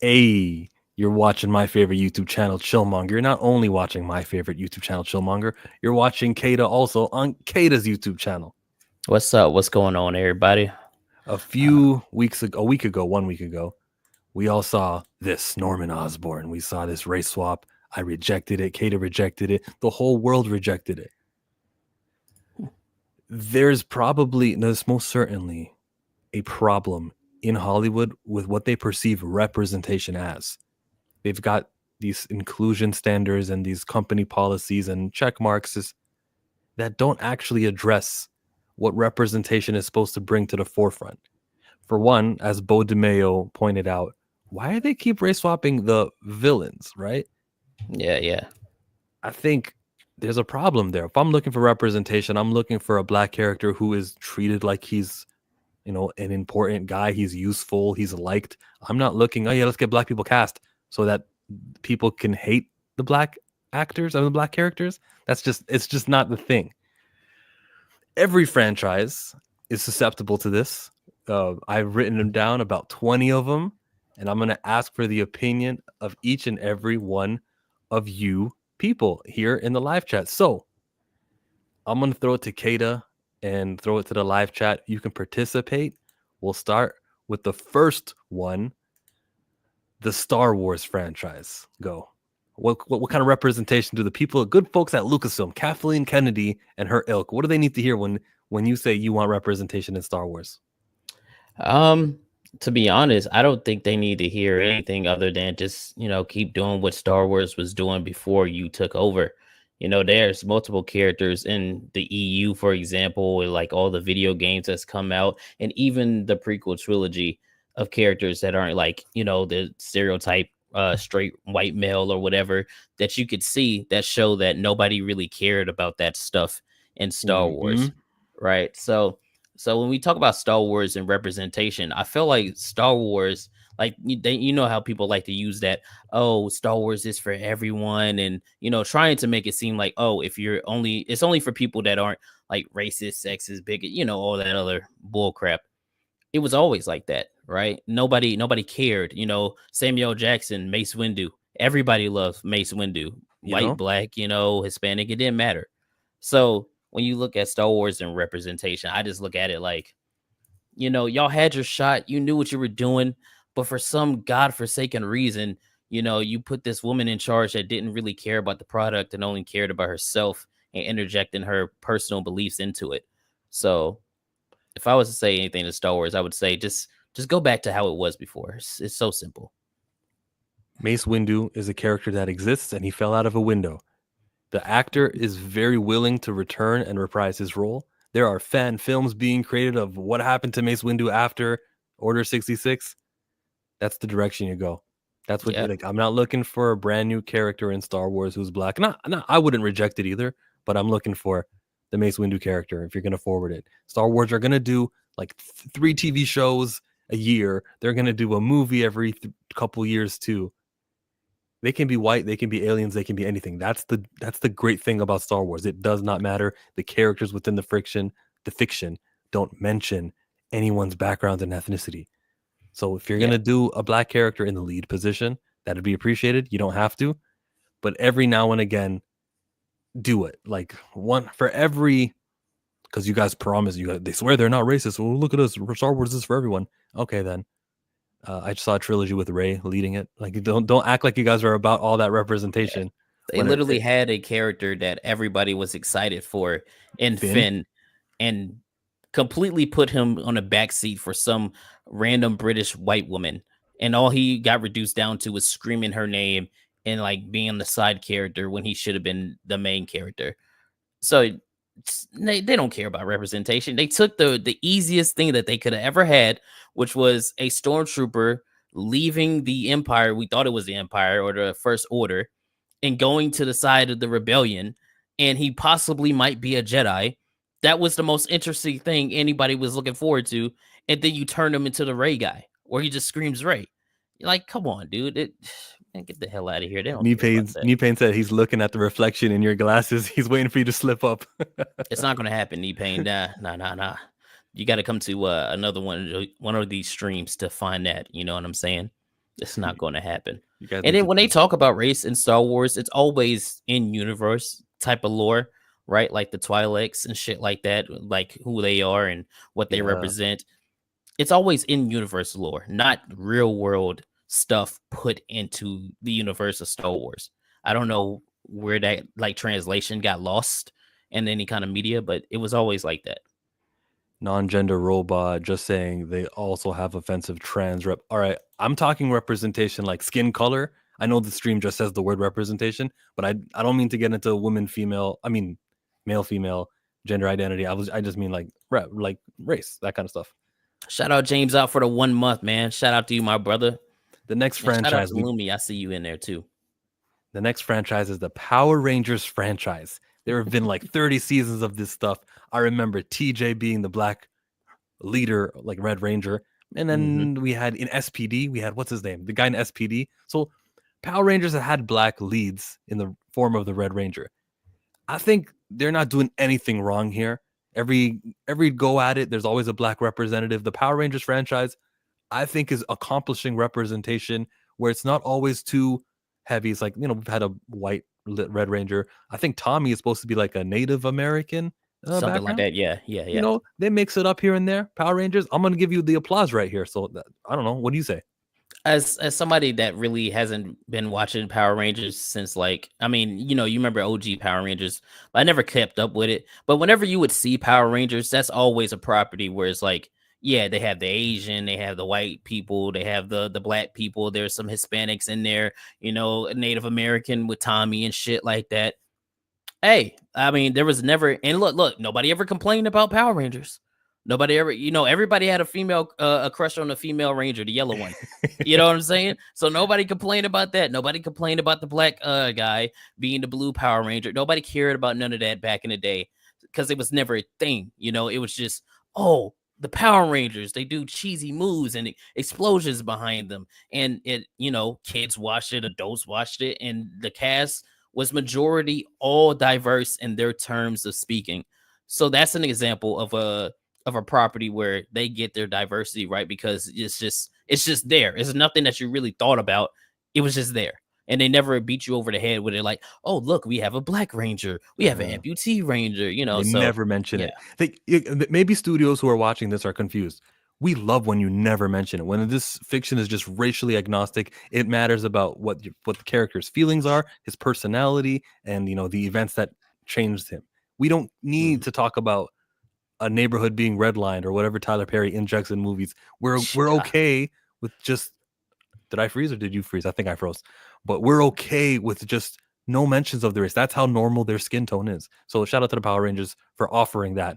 Hey, you're watching my favorite YouTube channel, ChillMonger. You're not only watching my favorite YouTube channel, ChillMonger, you're watching Kata also on Kata's YouTube channel. What's up? What's going on, everybody? Uh, A week ago, 1 week ago, we all saw this Norman Osborn. We saw this race swap. I rejected it. Kata rejected it. The whole world rejected it. There's most certainly a problem in Hollywood with what they perceive representation as. They've got these inclusion standards and these company policies and check marks that don't actually address what representation is supposed to bring to the forefront. For one, as Bo DeMeo pointed out, why do they keep race swapping the villains, right? yeah. I think there's a problem there. If I'm looking for representation, I'm looking for a black character who is treated like he's, an important guy. He's useful. He's liked. I'm not looking, oh yeah, let's get black people cast so that people can hate the black actors and the black characters. It's just not the thing. Every franchise is susceptible to this. I've written them down, about 20 of them, and I'm going to ask for the opinion of each and every one of you people here in the live chat. So I'm going to throw it to Kata and throw it to the live chat. You can participate. We'll start with the first one, the Star Wars franchise. Go. What kind of representation do the people, good folks at Lucasfilm, Kathleen Kennedy and her ilk, what do they need to hear when you say you want representation in Star Wars? To be honest, I don't think they need to hear anything other than just, keep doing what Star Wars was doing before you took over. There's multiple characters in the EU, for example, with like all the video games that's come out, and even the prequel trilogy of characters that aren't like, the stereotype straight white male or whatever that you could see that show that nobody really cared about that stuff in Star Mm-hmm. Wars, right? So when we talk about Star Wars and representation, I feel like Star Wars, like you know how people like to use that, oh, Star Wars is for everyone, and trying to make it seem like, oh, if you're only, it's only for people that aren't like racist, sexist, bigot, all that other bull crap. It was always like that, right? Nobody cared. Samuel Jackson, Mace Windu, everybody loved Mace Windu, You white, know? black, Hispanic, it didn't matter. So when you look at Star Wars and representation, I just look at it like, y'all had your shot, you knew what you were doing, but for some godforsaken reason, you put this woman in charge that didn't really care about the product and only cared about herself and interjecting her personal beliefs into it. So if I was to say anything to Star Wars, I would say just go back to how it was before. It's so simple. Mace Windu is a character that exists and he fell out of a window. The actor is very willing to return and reprise his role. There are fan films being created of what happened to Mace Windu after Order 66. That's the direction you go. That's what Yeah. like. I'm not looking for a brand new character in Star Wars who's black. Not I wouldn't reject it either, but I'm looking for the Mace Windu character if you're gonna forward it. Star Wars are gonna do like 3 TV shows a year. They're gonna do a movie every couple years too. They can be white, they can be aliens, they can be anything. That's the great thing about Star Wars. It does not matter. The characters within the fiction don't mention anyone's background and ethnicity. So if you're Yeah. gonna do a black character in the lead position, that'd be appreciated. You don't have to, but every now and again, do it. Like one for every, because you guys promise they swear they're not racist. Well, look at us. Star Wars is for everyone. Okay, then. I just saw a trilogy with Ray leading it. Like don't act like you guys are about all that Yeah. representation. They When literally had a character that everybody was excited for in Finn, Finn and completely put him on a back seat for some random British white woman. And all he got reduced down to was screaming her name and like being the side character when he should have been the main character. So they don't care about representation. They took the easiest thing that they could have ever had, which was a stormtrooper leaving the Empire. We thought it was the Empire or the First Order, and going to the side of the rebellion, and he possibly might be a Jedi. That was the most interesting thing anybody was looking forward to. And then you turn him into the Ray guy, where he just screams Ray. You're like, come on, dude. Man, get the hell out of here. They don't care about that. Knee Pain said he's looking at the reflection in your glasses. He's waiting for you to slip up. It's not gonna happen, knee pain. Nah. You got to come to another one of these streams to find that. You know what I'm saying? It's not going to happen. You guys And need then to when they chill. talk about race in Star Wars, it's always in universe type of lore, right? Like the Twi'leks and shit like that, like who they are and what they Yeah. represent. It's always in universe lore, not real world stuff put into the universe of Star Wars. I don't know where that like translation got lost in any kind of media, but it was always like that. Non-gender robot, just saying they also have offensive trans rep. All right, I'm talking representation like skin color. I know the stream just says the word representation, but I don't mean to get into women, female. I mean, male, female, gender identity. I just mean like like race, that kind of stuff. Shout out James out for the 1 month, man. Shout out to you, my brother. The next And shout out franchise to we Lumi. I see you in there too. the next franchise is the Power Rangers franchise. There have been like 30 seasons of this stuff. I remember TJ being the black leader, like Red Ranger. And Hmm. then we had in SPD, we had what's his name? The guy in SPD. So Power Rangers have had black leads in the form of the Red Ranger. I think they're not doing anything wrong here. Every go at it, there's always a black representative. The Power Rangers franchise, I think, is accomplishing representation where it's not always too heavy. It's like, we've had a white Red Ranger. I think Tommy is supposed to be like a Native American Something like background. that. Yeah, yeah, yeah. They mix it up here and there. Power Rangers. I'm gonna give you the applause right here. So I don't know. What do you say? As somebody that really hasn't been watching Power Rangers since like I mean, you remember OG Power Rangers, but I never kept up with it. But whenever you would see Power Rangers, that's always a property where it's like, yeah, they have the Asian, they have the white people, they have the black people, there's some Hispanics in there, Native American with Tommy and shit like that. Hey, I mean, there was never and look, nobody ever complained about Power Rangers. Nobody ever, everybody had a female a crush on the female ranger, the yellow one. You know what I'm saying? So nobody complained about that. Nobody complained about the black guy being the blue Power Ranger. Nobody cared about none of that back in the day because it was never a thing. It was just, oh, the Power Rangers, they do cheesy moves and explosions behind them. And kids watched it, adults watched it, and the cast was majority all diverse in their terms of speaking. So that's an example of a property where they get their diversity right because it's just there. It's nothing that you really thought about. It was just there. And they never beat you over the head with it like, oh, look, we have a black ranger. We have an Uh, amputee ranger, they so never mention yeah. it. Maybe studios who are watching this are confused. We love when you never mention it. When this fiction is just racially agnostic, it matters about what the character's feelings are, his personality, and the events that changed him. We don't need Mhm. to talk about a neighborhood being redlined or whatever Tyler Perry injects in movies. We're Yeah. okay with just. Did I freeze or did you freeze? I think I froze. But we're okay with just no mentions of the race. That's how normal their skin tone is. So shout out to the Power Rangers for offering that.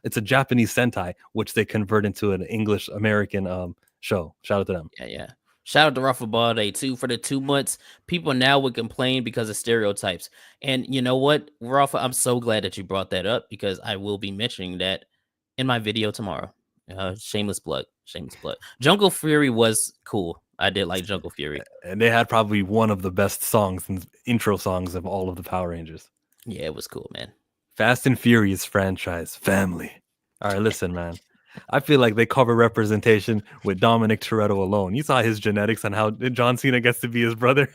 It's a Japanese Sentai, which they convert into an English American show. Shout out to them. Yeah, yeah. Shout out to Rafa Balde too for the 2 months. People now would complain because of stereotypes. And you know what, Rafa, I'm so glad that you brought that up because I will be mentioning that in my video tomorrow. Shameless plug. Shameless plug. Jungle Fury was cool. I did like Jungle Fury. And they had probably one of the best songs and intro songs of all of the Power Rangers. Yeah, it was cool, man. Fast and Furious franchise, family. All right, listen, man. I feel like they cover representation with Dominic Toretto alone. You saw his genetics and how John Cena gets to be his brother.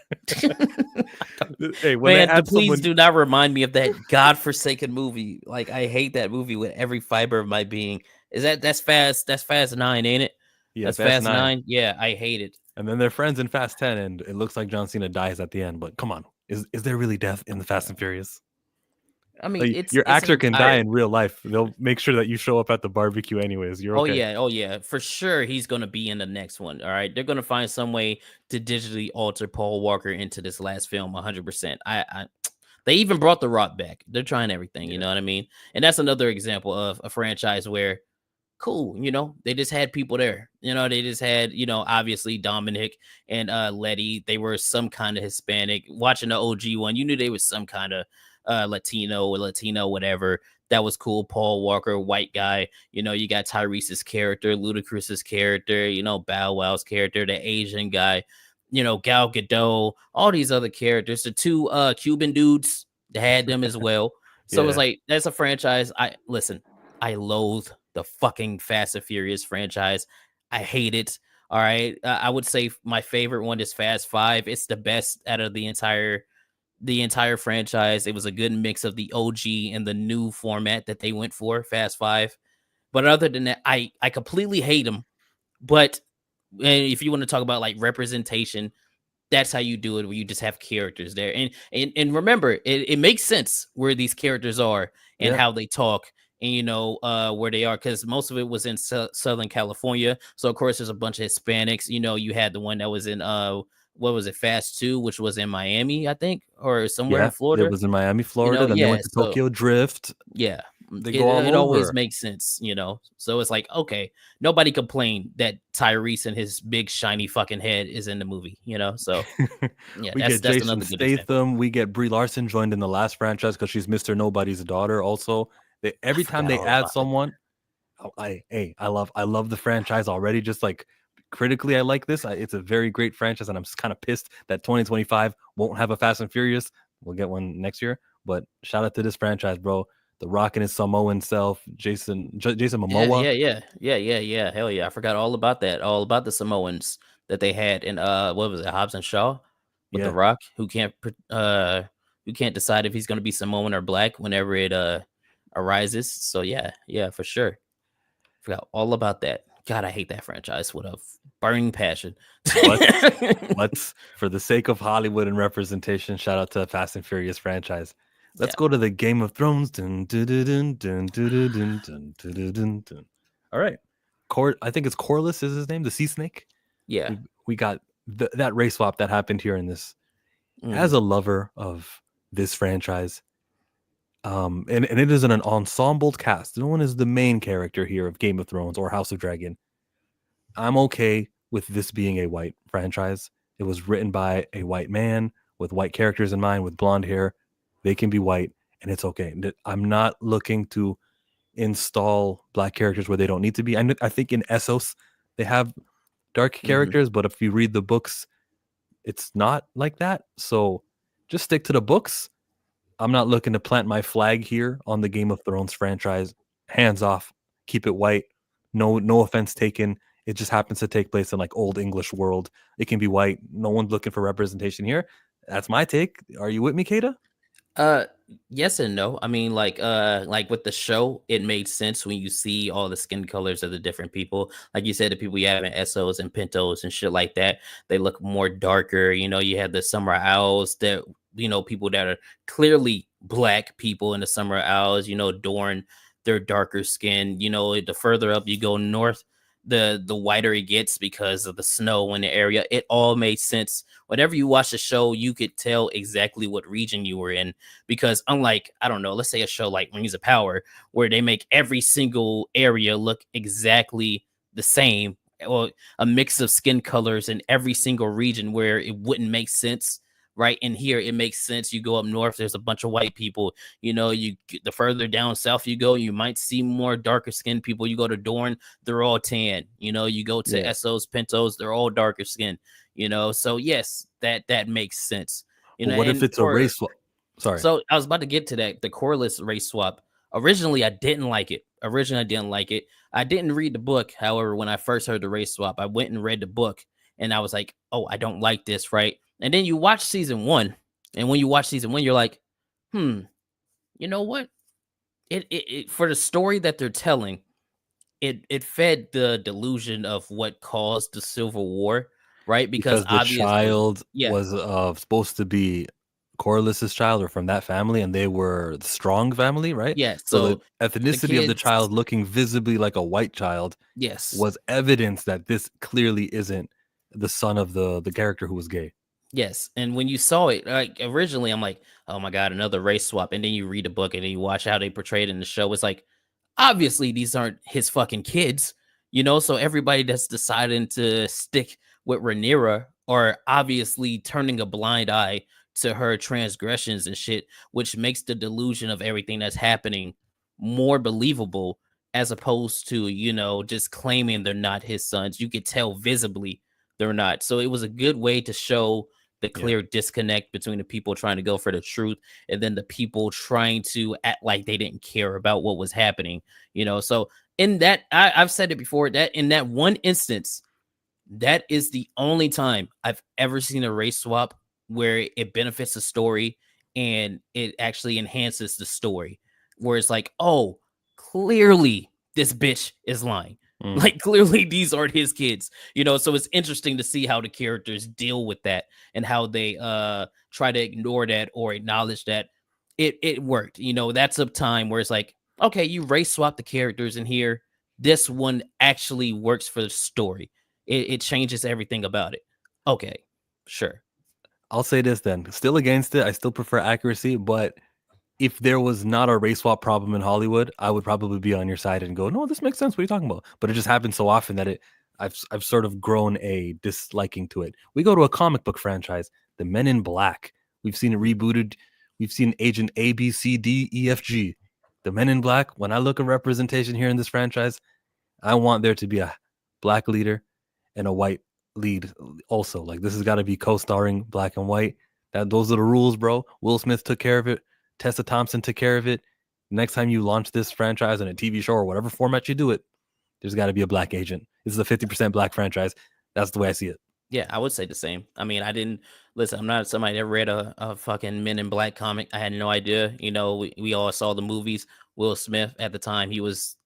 Hey, when they Man, had please someone, do not remind me of that godforsaken movie. Like I hate that movie with every fiber of my being. That's fast? That's Fast 9, ain't it? yeah, That's Fast Fast Nine, 9. Yeah, I hate it. and then they're friends in Fast 10, and it looks like John Cena dies at the end. But come on, is there really death in the Fast and Furious? I mean, Like, it's your it's actor can die retired. in real life. They'll make sure that you show up at the barbecue anyways. You're okay. Oh yeah, for sure he's gonna be in the next one. All right, they're gonna find some way to digitally alter Paul Walker into this last film, 100%. I they even brought The Rock back. They're trying everything, you Yeah, know what I mean? And that's another example of a franchise where cool, they just had people there. They just had, obviously Dominic and Letty. They were some kind of Hispanic. Watching the OG one, you knew they was some kind of Latino or Latino, whatever. That was cool. Paul Walker, white guy. You got Tyrese's character, Ludacris's character, Bow Wow's character, the Asian guy, Gal Gadot, all these other characters. The two Cuban dudes, they had them as well. So it's yeah. like that's a franchise. I loathe the fucking Fast and Furious franchise. I hate it. All right, I would say my favorite one is Fast Five. It's the best out of the entire franchise. It was a good mix of the OG and the new format that they went for, Fast Five. But other than that, I completely hate them. But if you want to talk about like representation, that's how you do it, where you just have characters there. And remember, it makes sense where these characters are and Yeah, how they talk, and where they are, because most of it was in Southern California. So of course there's a bunch of Hispanics. You had the one that was in what was it, Fast Two, which was in Miami, I think, or somewhere in yeah. It Florida. was in Miami, Florida. Then they Yeah. went to So Tokyo Drift. yeah, They it go all it always over. makes sense. So it's like, okay, nobody complained that Tyrese and his big shiny fucking head is in the movie. So yeah, We that's get that's Jason another good example. Statham. We get Brie Larson joined in the last franchise because she's Mr. Nobody's daughter. Also, I every time forgot they all add about that. someone, I love the franchise already. Just like critically, I like this. It's a very great franchise, and I'm just kind of pissed that 2025 won't have a Fast and Furious. We'll get one next year, but shout out to this franchise, bro. The Rock and his Samoan self, Jason Yeah, Momoa. yeah, yeah, yeah, yeah, yeah. Hell yeah, I forgot all about that. All about the Samoans that they had in what was it, Hobbs and Shaw, with the Yeah, Rock, who can't decide if he's gonna be Samoan or black whenever it arises. So yeah, yeah, for sure. Forgot all about that. God, I hate that franchise with a burning passion. let's let's for the sake of Hollywood and representation, shout out to the Fast and Furious franchise. Let's Yeah, go to the Game of Thrones. Dun, dun, dun, dun, dun, dun, dun, dun, dun, dun, dun, dun. All right, I think it's Corlys is his name, the sea snake. yeah. We got that race swap that happened here in this. As Mhm, a lover of this franchise, and it is an ensemble cast. No one is the main character here of Game of Thrones or House of Dragon. I'm okay with this being a white franchise. It was written by a white man with white characters in mind, with blonde hair. They can be white, and it's okay. I'm not looking to install black characters where they don't need to be. I think in Essos they have dark mhm. characters, but if you read the books, it's not like that. So just stick to the books. I'm not looking to plant my flag here on the Game of Thrones franchise. Hands off. Keep it white. No offense taken. It just happens to take place in like old English world. It can be white. No one's looking for representation here. That's my take. Are you with me, Kata? Uh, yes and no. I mean, like with the show, it made sense when you see all the skin colors of the different people. Like you said, the people you have in Essos and Pintos and shit like that, they look more darker. You have the Summer Owls that, people that are clearly black people in the Summer Owls. Dorn, they're darker skin. The further up you go north, the whiter it gets because of the snow in the area. It all made sense. Whenever you watch the show, you could tell exactly what region you were in, because unlike, I don't know, let's say a show like Rings of Power, where they make every single area look exactly the same, or a mix of skin colors in every single region where it wouldn't make sense. Right in here, it makes sense. You go up north, there's a bunch of white people. The further down south you go, you might see more darker skinned people. You go to Dorne, they're all tan. You go to Yeah. Essos, Pintos, they're all darker skin. So yes, that makes sense. But what if And it's a race swap? Sorry. so I was about to get to that. The Corliss race swap. Originally, I didn't like it. I didn't read the book. However, when I first heard the race swap, I went and read the book, and I was like, "Oh, I don't like this." Right? And then you watch season one, and when you watch season one, you're like, "Hmm, you know what? It for the story that they're telling, it fed the delusion of what caused the Civil War, right? Because Because the obviously, child yeah, was supposed to be Corliss's child or from that family, and they were the strong family, right? yeah. So the So the ethnicity of the kids, child looking visibly like a white child yes, was evidence that this clearly isn't the son of the character who was gay. yes, and when you saw it, like originally, I'm like, "Oh my god, another race swap." And then you read the book and then you watch how they portrayed it in the show. It's like, obviously, these aren't his fucking kids. So everybody that's deciding to stick with Rhaenyra are obviously turning a blind eye to her transgressions and shit, which makes the delusion of everything that's happening more believable, as opposed to just claiming they're not his sons. You could tell visibly they're not. So it was a good way to show the Yeah. clear disconnect between the people trying to go for the truth and then the people trying to act like they didn't care about what was happening. So in that, I've said it before, that in that one instance, That is the only time I've ever seen a race swap where it benefits the story and it actually enhances the story. Where it's like, oh, clearly this bitch is lying. Mm. Like clearly these aren't his kids. So it's interesting to see how the characters deal with that and how they try to ignore that or acknowledge that it worked. That's a time where it's like, okay, you race swap the characters in here. This one actually works for the story. It changes everything about it. Okay, sure. I'll say this then. Still against it. I still prefer accuracy, but if there was not a race swap problem in Hollywood, I would probably be on your side and go, "No, this makes sense. What are you talking about?" But it just happens so often that I've sort of grown a disliking to it. We go to a comic book franchise, the Men in Black. We've seen it rebooted. We've seen Agent A, B, C, D, E, F, G. The Men in Black. When I look at representation here in this franchise, I want there to be a black leader and a white lead also. Like this has got to be co-starring black and white. Those are the rules, bro. Will Smith took care of it. Tessa Thompson took care of it. Next time you launch this franchise in a TV show or whatever format you do it, there's got to be a black agent. This is a 50% black franchise. That's the way I see it. Yeah, I would say the same. I mean, I didn't listen. I'm not somebody that read a fucking Men in Black comic. I had no idea. We all saw the movies. Will Smith at the time, he was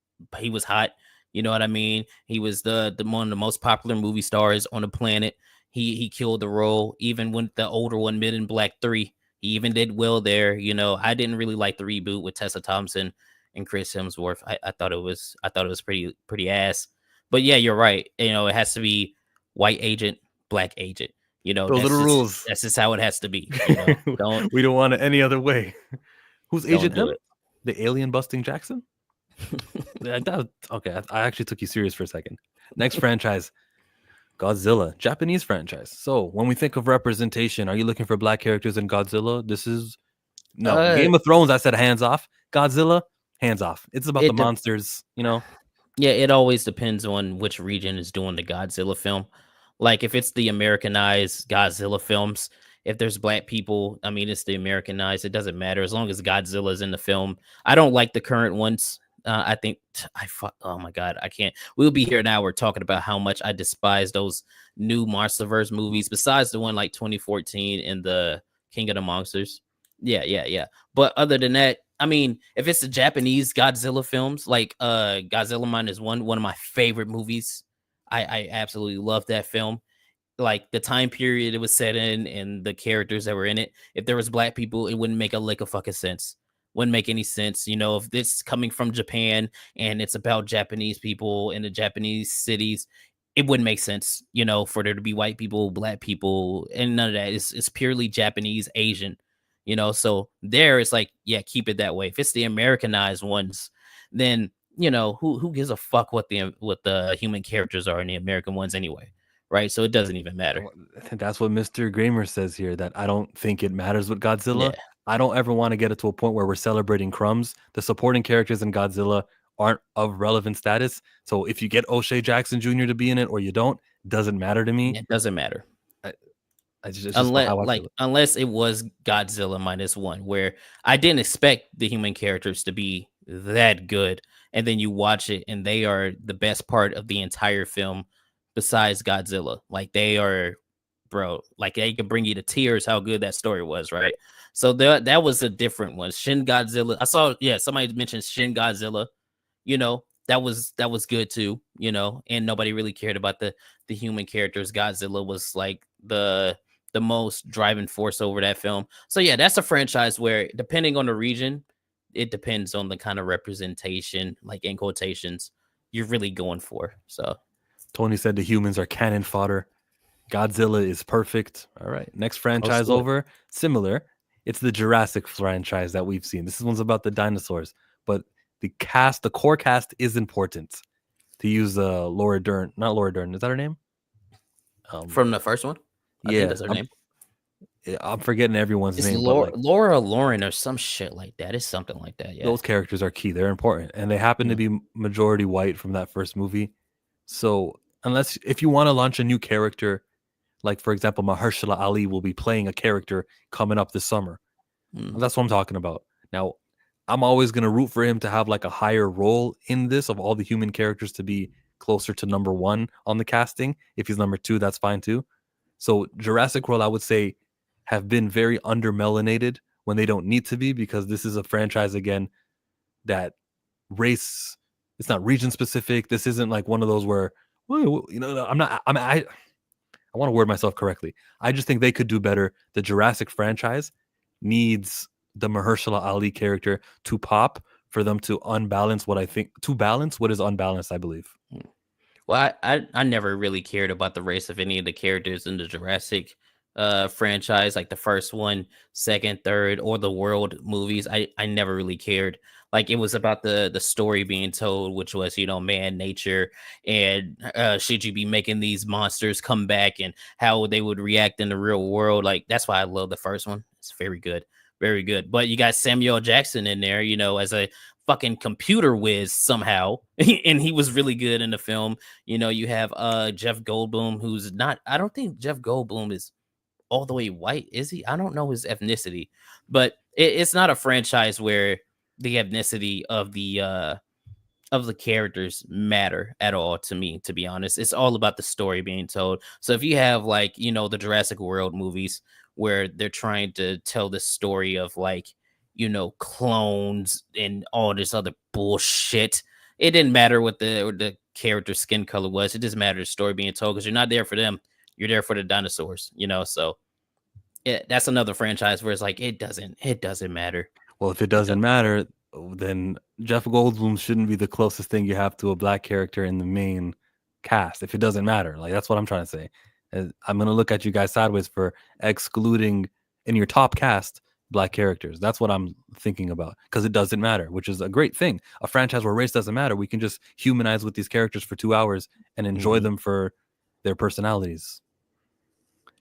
hot. You know what I mean? He was the one of the most popular movie stars on the planet. He killed the role. Even when the older one, Men in Black 3, he even did well there. I didn't really like the reboot with Tessa Thompson and Chris Hemsworth. I thought it was pretty ass. But yeah, you're right. It has to be white agent, black agent. Those are That's the just rules. that's just how it has to be. Don't We don't want it any other way. Who's don't Agent do M? it. The alien busting Jackson? Okay, I actually took you serious for a second. Next franchise, Godzilla, Japanese franchise. So when we think of representation, are you looking for black characters in Godzilla? This is no uh, Game of Thrones. I said hands off. Godzilla, hands off. It's about the it de- monsters. yeah, it always depends on which region is doing the Godzilla film. Like if it's the Americanized Godzilla films, if there's black people, I mean it's the Americanized. It doesn't matter as long as Godzilla's in the film. I don't like the current ones. I think oh my god, I can't. We'll be here now. We're talking about how much I despise those new MonsterVerse movies. Besides the one like 2014 and the King of the Monsters. Yeah, yeah, yeah. But other than that, I mean, if it's the Japanese Godzilla films, like Godzilla Minus One of my favorite movies. I absolutely love that film. Like the time period it was set in and the characters that were in it. If there was black people, it wouldn't make a lick of fucking sense. Wouldn't make any sense. If this coming from Japan and it's about Japanese people in the Japanese cities, it wouldn't make sense, for there to be white people, black people, and none of that. It's purely Japanese, Asian, So there it's like, yeah, keep it that way. If it's the Americanized ones, then who gives a fuck what the human characters are in the American ones anyway, right? So it doesn't even matter. That's what Mr. Gramer says here. That I don't think it matters with Godzilla. Yeah, I don't ever want to get it to a point where we're celebrating crumbs. The supporting characters in Godzilla aren't of relevant status. So if you get O'Shea Jackson Jr. to be in it or you don't, doesn't matter to me. it doesn't matter. I, it's just how I feel. Unless it was Godzilla Minus One, where I didn't expect the human characters to be that good, and then you watch it and they are the best part of the entire film, besides Godzilla. Like they are, bro. Like they can bring you to tears how good that story was, right? So that was a different one. Shin Godzilla. I saw, yeah, somebody mentioned Shin Godzilla. That was good too. And nobody really cared about the human characters. Godzilla was like the most driving force over that film. So yeah, that's a franchise where depending on the region, it depends on the kind of representation, like in quotations, you're really going for. So Tony said the humans are cannon fodder. Godzilla is perfect. All right. Next let's franchise do it. over. Similar. It's the Jurassic franchise that we've seen. This one's about the dinosaurs, but the core cast is important. To use Laura Dern, not Laura Dern, is that her name? From the first one, I think Yeah, that's her name. I'm forgetting everyone's It's name, but like Laura Lauren or some shit like that. It's something like that. Yeah. those characters are key. They're important, and they happen to Mm. be majority white from that first movie. So unless if you want to launch a new character, like for example, Mahershala Ali will be playing a character coming up this summer. Mm. That's what I'm talking about. Now, I'm always gonna root for him to have like a higher role in this of all the human characters to be closer to number one on the casting. If he's number two, that's fine too. So Jurassic World, I would say, have been very undermelanated when they don't need to be, because this is a franchise again that race, it's not region specific. This isn't like one of those where, well, I'm not. I want to word myself correctly. I just think they could do better. The Jurassic franchise needs the Mahershala Ali character to pop for them to unbalance what I think, to balance what is unbalanced, I believe. Well, I never really cared about the race of any of the characters in the Jurassic franchise, like the first one, second, third, or the world movies. I never really cared. Like it was about the story being told, which was, man, nature, and should you be making these monsters come back and how they would react in the real world. Like that's why I love the first one. It's very good. Very good. But you got Samuel Jackson in there, as a fucking computer whiz somehow. And he was really good in the film. You have Jeff Goldblum, who's not, I don't think Jeff Goldblum is all the way white, is he? I don't know his ethnicity, but it's not a franchise where the ethnicity of the characters matter at all to me, to be honest. It's all about the story being told. So if you have like, the Jurassic World movies where they're trying to tell the story of like, clones and all this other bullshit, it didn't matter what the character skin color was. It just mattered the story being told, because you're not there for them. You're there for the dinosaurs, so that's another franchise where it's like it doesn't matter. Well, if it doesn't matter, then Jeff Goldblum shouldn't be the closest thing you have to a black character in the main cast. If it doesn't matter, like that's what I'm trying to say. I'm gonna look at you guys sideways for excluding in your top cast black characters. That's what I'm thinking about, because it doesn't matter, which is a great thing. A franchise where race doesn't matter, we can just humanize with these characters for 2 hours and enjoy them for their personalities.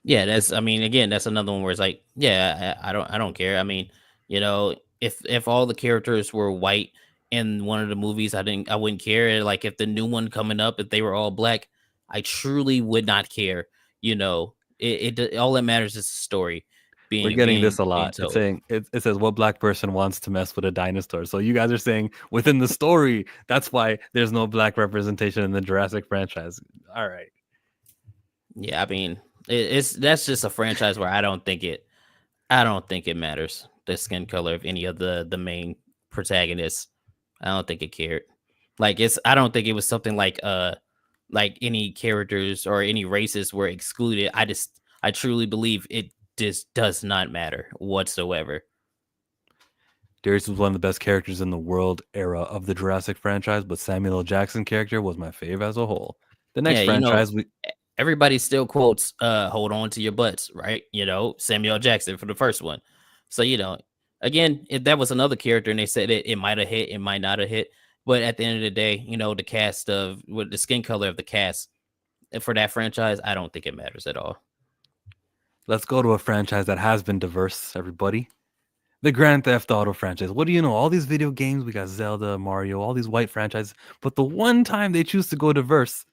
Yeah, again, that's another one where it's like, yeah, I don't care. I mean, if all the characters were white in one of the movies, I wouldn't care. Like if the new one coming up, if they were all black, I truly would not care. It all that matters is the story We're getting this a being lot. It's told. saying it says what black person wants to mess with a dinosaur. So you guys are saying within the story, that's why there's no black representation in the Jurassic franchise. All right. Yeah, I mean, that's just a franchise where I don't think it matters the skin color of any of the main protagonists. I don't think it cared. Like I don't think it was something like any characters or any races were excluded. I truly believe it just does not matter whatsoever. Darius was one of the best characters in the world era of the Jurassic franchise, but Samuel L. Jackson character was my fave as a whole. The next Yeah, franchise, everybody still quotes hold on to your butts, right? Samuel Jackson for the first one. So, again, if that was another character and they said it might have hit, it might not have hit. But at the end of the day, the cast of with the skin color of the cast for that franchise, I don't think it matters at all. let's go to a franchise that has been diverse, everybody. The Grand Theft Auto franchise. What do you know? All these video games, we got Zelda, Mario, all these white franchises. But the one time they choose to go diverse,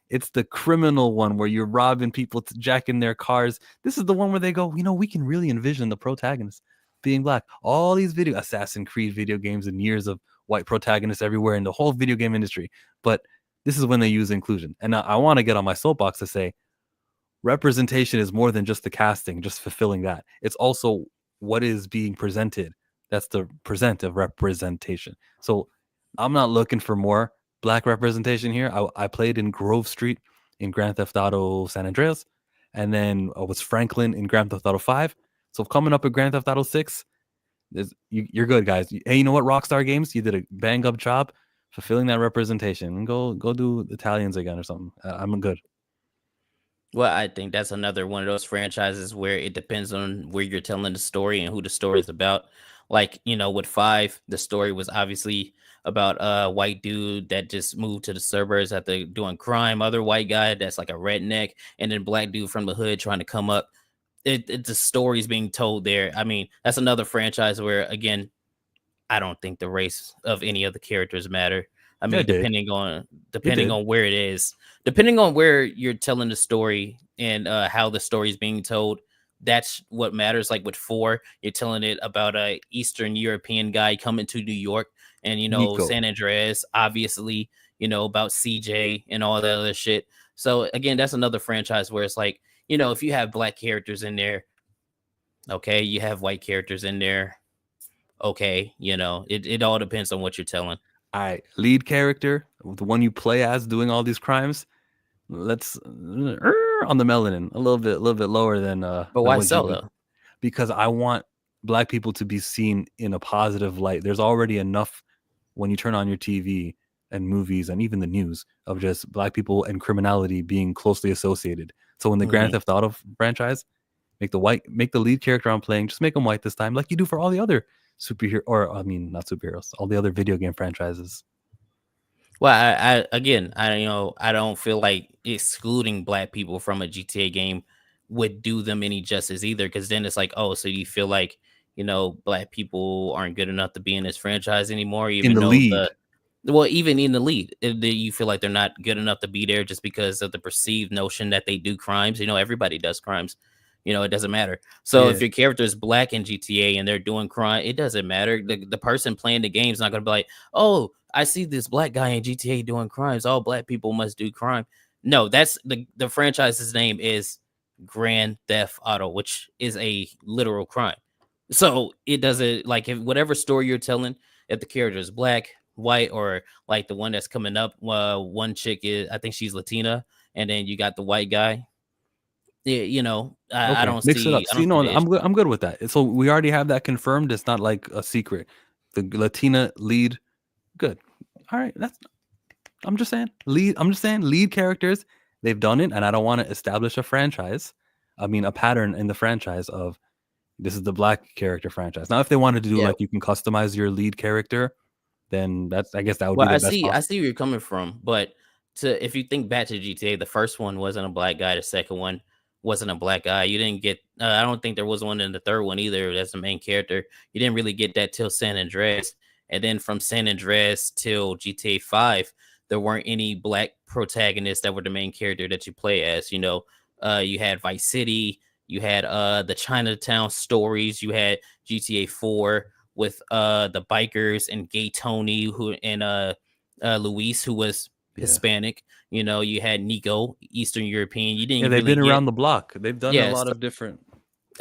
it's the criminal one where you're robbing people, jacking their cars. This is the one where they go, we can really envision the protagonist being black. All these Assassin's Creed video games and years of white protagonists everywhere in the whole video game industry. But this is when they use inclusion. And I want to get on my soapbox to say representation is more than just the casting, just fulfilling that. It's also what is being presented. That's the present of representation. So I'm not looking for more black representation here. I played in Grove Street in Grand Theft Auto San Andreas, and then I was Franklin in Grand Theft Auto 5. So coming up at Grand Theft Auto 6, you're good, guys. Hey, you know what, Rockstar Games? You did a bang up job fulfilling that representation. And go do Italians again or something. I'm good. Well, I think that's another one of those franchises where it depends on where you're telling the story and who the story is about. Like, with 5, the story was obviously about a white dude that just moved to the suburbs after doing crime, other white guy that's like a redneck, and then black dude from the hood trying to come up. The story's being told there. I mean, that's another franchise where, again, I don't think the race of any of the characters matter. I mean, depending on where it is, depending on where you're telling the story and how the story is being told, that's what matters. Like with 4, you're telling it about a Eastern European guy coming to New York, and Nico. San Andreas, obviously, about CJ and all that other shit. So again, that's another franchise where it's like, if you have black characters in there, okay, you have white characters in there, okay, it all depends on what you're telling. All right, lead character, the one you play as doing all these crimes. Let's on the melanin a little bit lower But than why what you so do, though? because I want black people to be seen in a positive light. There's already enough when you turn on your TV and movies and even the news of just black people and criminality being closely associated. So when the Grand Mhm. Theft Auto franchise, make the lead character I'm playing, just make him white this time, like you do for all the other superhero, or I mean not superheroes, all the other video game franchises. Well, I again, I don't feel like excluding black people from a GTA game would do them any justice either. Because then it's like, oh, so you feel like black people aren't good enough to be in this franchise anymore, In even the though lead, even in the lead, you feel like they're not good enough to be there just because of the perceived notion that they do crimes. Everybody does crimes. It doesn't matter. So yeah. if your character is black in GTA and they're doing crime, it doesn't matter. The person playing the game is not going to be like, oh, I see this black guy in GTA doing crimes. All black people must do crime. No, that's the franchise's name is Grand Theft Auto, which is a literal crime. So it doesn't, like, if whatever story you're telling, if the character is black, white, or like the one that's coming up, one chick is, I think she's Latina, and then you got the white guy. Yeah, I Okay, don't mix it up. see, See, no, the issue. I'm good with that. So we already have that confirmed. It's not like a secret. The Latina lead, good. All right, that's. I'm just saying lead. I'm just saying lead characters. They've done it, and I don't want to establish a franchise. I mean, a pattern in the franchise of this is the black character franchise. Now, if they wanted to do Yeah. like you can customize your lead character, then that's I guess that would be Well, the best I possible. see where you're coming from, but if you think back to GTA, the first one wasn't a black guy, the second one wasn't a black guy. You didn't get, I don't think there was one in the third one either. That's the main character. You didn't really get that till San Andreas, and then from San Andreas till GTA 5, there weren't any black protagonists that were the main character that you play as. You had Vice City, you had the Chinatown stories, you had GTA 4 with the bikers and Gay Tony who and Luis, who was Yeah, Hispanic. You had Nico, Eastern European. You yeah, didn't they've really been get. around the block. They've done a Yes, lot of different.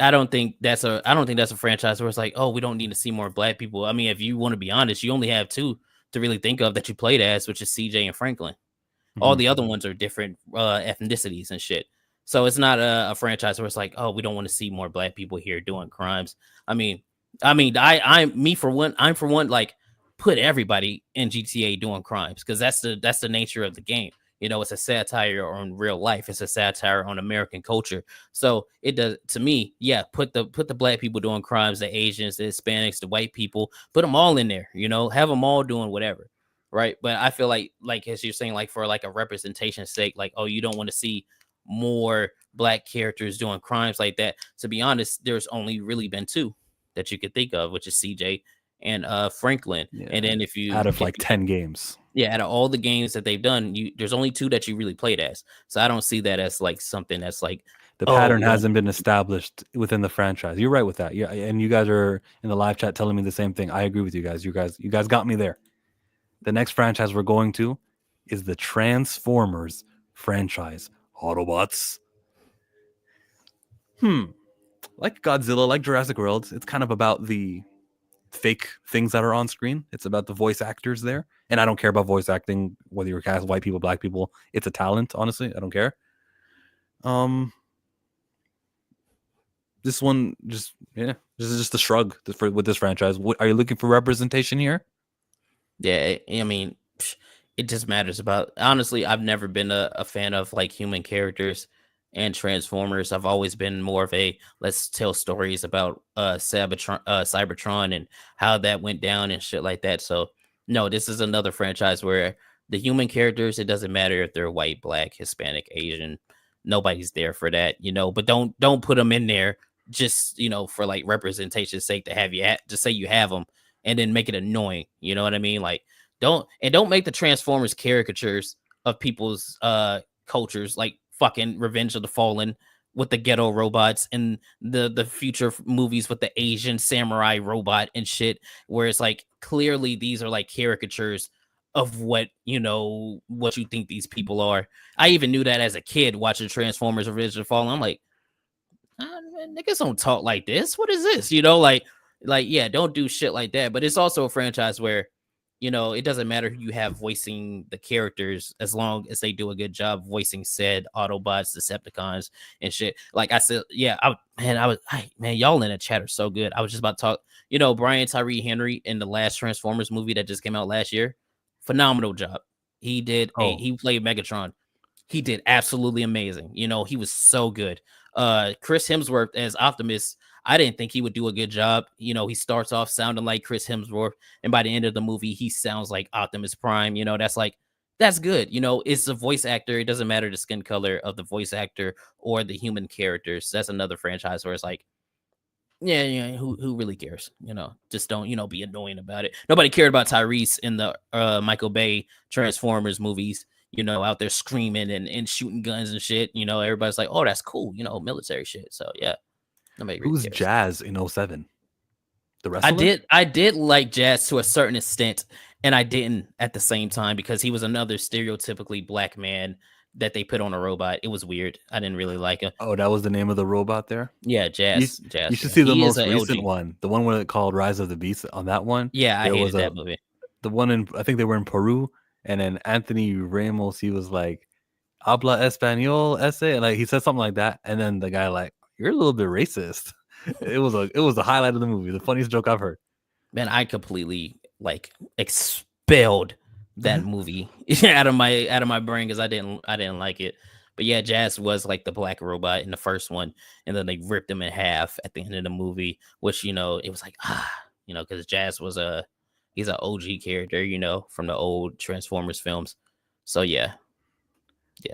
I don't think that's a franchise where it's like, oh, we don't need to see more black people. I mean, if you want to be honest, you only have two to really think of that you played as, which is CJ and Franklin. All Mhm. the other ones are different ethnicities and shit. So it's not a franchise where it's like, oh, we don't want to see more black people here doing crimes. I mean, I'm for one, like, put everybody in GTA doing crimes because that's the nature of the game. It's a satire on real life. It's a satire on American culture. So it does, to me, yeah. Put the black people doing crimes, the Asians, the Hispanics, the white people, put them all in there. Have them all doing whatever, right? But I feel like as you're saying, like for like a representation sake, like, oh, you don't want to see more black characters doing crimes like that. To be honest, there's only really been two that you could think of, which is CJ and Franklin. And Yeah, then out of like 10 games. yeah, out of all the games that they've done, there's only two that you really played as. So I don't see that as like something that's like, The oh, pattern we don't. hasn't been established within the franchise. You're right with that. Yeah, and you guys are in the live chat telling me the same thing. I agree with you guys. You guys got me there. The next franchise we're going to is the Transformers franchise. Autobots. Like Godzilla, like Jurassic World, it's kind of about the fake things that are on screen. It's about the voice actors there. And I don't care about voice acting, whether you're cast white people, black people. It's a talent, honestly. I don't care. Um, this one just this is just a shrug with this franchise. What, are you looking for representation here? Yeah, I mean, it just matters about. Honestly, I've never been a fan of like human characters and Transformers. I've always been more of a let's tell stories about Cybertron and how that went down and shit like that. So no, this is another franchise where the human characters, it doesn't matter if they're white, black, Hispanic, Asian. Nobody's there for that. But don't put them in there just for like representation's sake to have to say you have them and then make it annoying. You know what I mean? Like, don't make the Transformers caricatures of people's cultures like fucking Revenge of the Fallen with the ghetto robots and the future movies with the Asian samurai robot and shit, where it's like clearly these are like caricatures of what what you think these people are. I even knew that as a kid watching Transformers Revenge of the Fallen. I'm like, man, niggas don't talk like this. What is this? Yeah, don't do shit like that. But it's also a franchise where, it doesn't matter who you have voicing the characters as long as they do a good job voicing said Autobots, Decepticons, and shit. Like I said, yeah, man, y'all in the chat are so good. I was just about to talk, Brian Tyree Henry in the last Transformers movie that just came out last year. Phenomenal job. He played Megatron. He did absolutely amazing. He was so good. Chris Hemsworth as Optimus, I didn't think he would do a good job. He starts off sounding like Chris Hemsworth, and by the end of the movie, he sounds like Optimus Prime. That's good. It's the voice actor. It doesn't matter the skin color of the voice actor or the human characters. That's another franchise where it's like, yeah, who really cares? Just don't, be annoying about it. Nobody cared about Tyrese in the Michael Bay Transformers movies, out there screaming and shooting guns and shit. Everybody's like, oh, that's cool, military shit. So yeah, nobody really Who's cares. Jazz in 07? The wrestler? I did like Jazz to a certain extent, and I didn't at the same time because he was another stereotypically black man that they put on a robot. It was weird. I didn't really like him. Oh, that was the name of the robot there? Yeah, Jazz. You should Yeah. see the He is most a recent LG. one, the one where it called Rise of the Beast. On that one, Yeah, I there hated was that movie. the one in, I think they were in Peru, and then Anthony Ramos, he was like, "Habla español, ese," like he said something like that, and then the guy like, "You're a little bit racist." It was the highlight of the movie, the funniest joke I've heard. Man, I completely expelled that movie out of my brain because I didn't like it. But yeah, Jazz was like the black robot in the first one, and then they ripped him in half at the end of the movie, which it was like because Jazz was he's an OG character, from the old Transformers films. So yeah.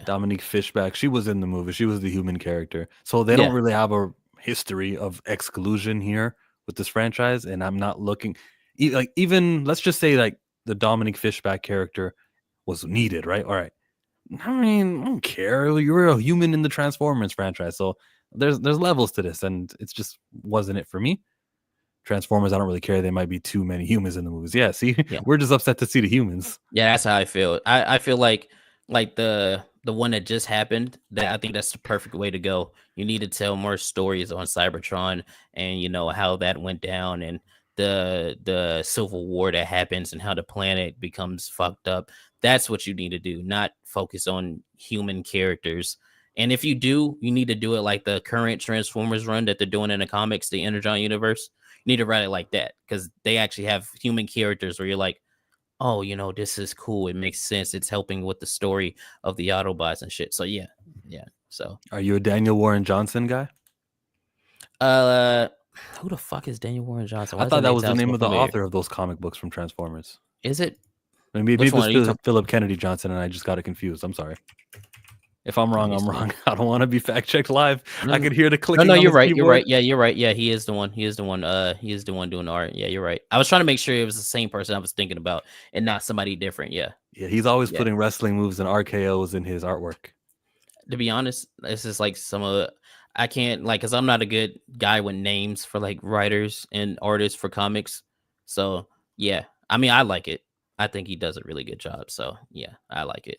Dominique Fishback, she was in the movie. She was the human character. So they Yeah. don't really have a history of exclusion here with this franchise, and I'm not looking even let's just say like the Dominique Fishback character was needed, right? All right. I mean, I don't care. You're a human in the Transformers franchise, so there's levels to this, and it's just wasn't it for me. Transformers, I don't really care. There might be too many humans in the movies. Yeah, see, Yeah. we're just upset to see the humans. Yeah, that's how I feel. I feel like the one that just happened, that I think that's the perfect way to go. You need to tell more stories on Cybertron and how that went down and the civil war that happens and how the planet becomes fucked up. That's what you need to do, not focus on human characters. And if you do, you need to do it like the current Transformers run that they're doing in the comics, the Energon universe. You need to write it like that because they actually have human characters where you're like, oh, this is cool. It makes sense. It's helping with the story of the Autobots and shit. So yeah. So Are you a Daniel Warren Johnson guy? who the fuck is Daniel Warren Johnson? I thought that was the name of the author of those comic books from Transformers. Is it? Maybe it was Philip Kennedy Johnson, and I just got it confused. I'm sorry. If I'm wrong, I'm wrong. I don't want to be fact checked live. I could hear the clicking. No, you're right. Keyboard. You're right. Yeah, you're right. Yeah, he is the one. He is the one. He is the one doing the art. Yeah, you're right. I was trying to make sure it was the same person I was thinking about and not somebody different. Yeah. Yeah, he's always putting wrestling moves and RKOs in his artwork. To be honest, this is like some of the, I can't because I'm not a good guy with names for like writers and artists for comics. So yeah, I mean, I like it. I think he does a really good job. So yeah, I like it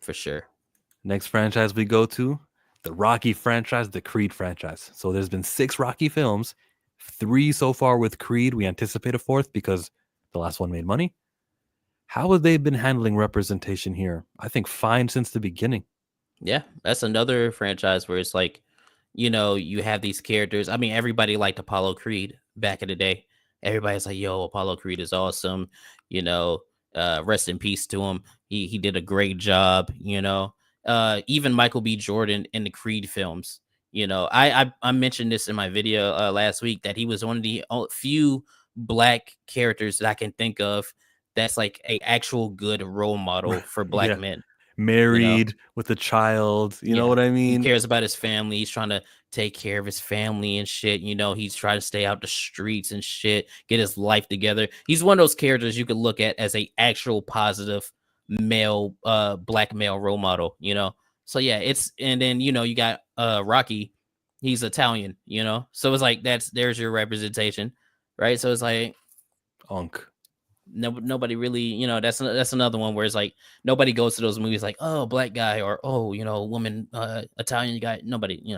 for sure. Next franchise we go to, the Rocky franchise, the Creed franchise. So there's been 6 Rocky films, 3 so far with Creed. We anticipate a 4th because the last one made money. How have they been handling representation here? I think fine since the beginning. Yeah, that's another franchise where it's like, you have these characters. I mean, everybody liked Apollo Creed back in the day. Everybody's like, yo, Apollo Creed is awesome. Rest in peace to him. He did a great job, even Michael B. Jordan in the Creed films. I mentioned this in my video last week that he was one of the few black characters that I can think of that's like a actual good role model for black men. Married with a child, you know what I mean? He cares about his family. He's trying to take care of his family and shit. He's trying to stay out the streets and shit, get his life together. He's one of those characters you could look at as a actual positive male, black male role model, So yeah, and then you got Rocky, he's Italian, so it's like there's your representation, right? So it's like Unk. nobody really, that's another one where it's like nobody goes to those movies like, oh, black guy, or oh, woman, Italian guy. Nobody,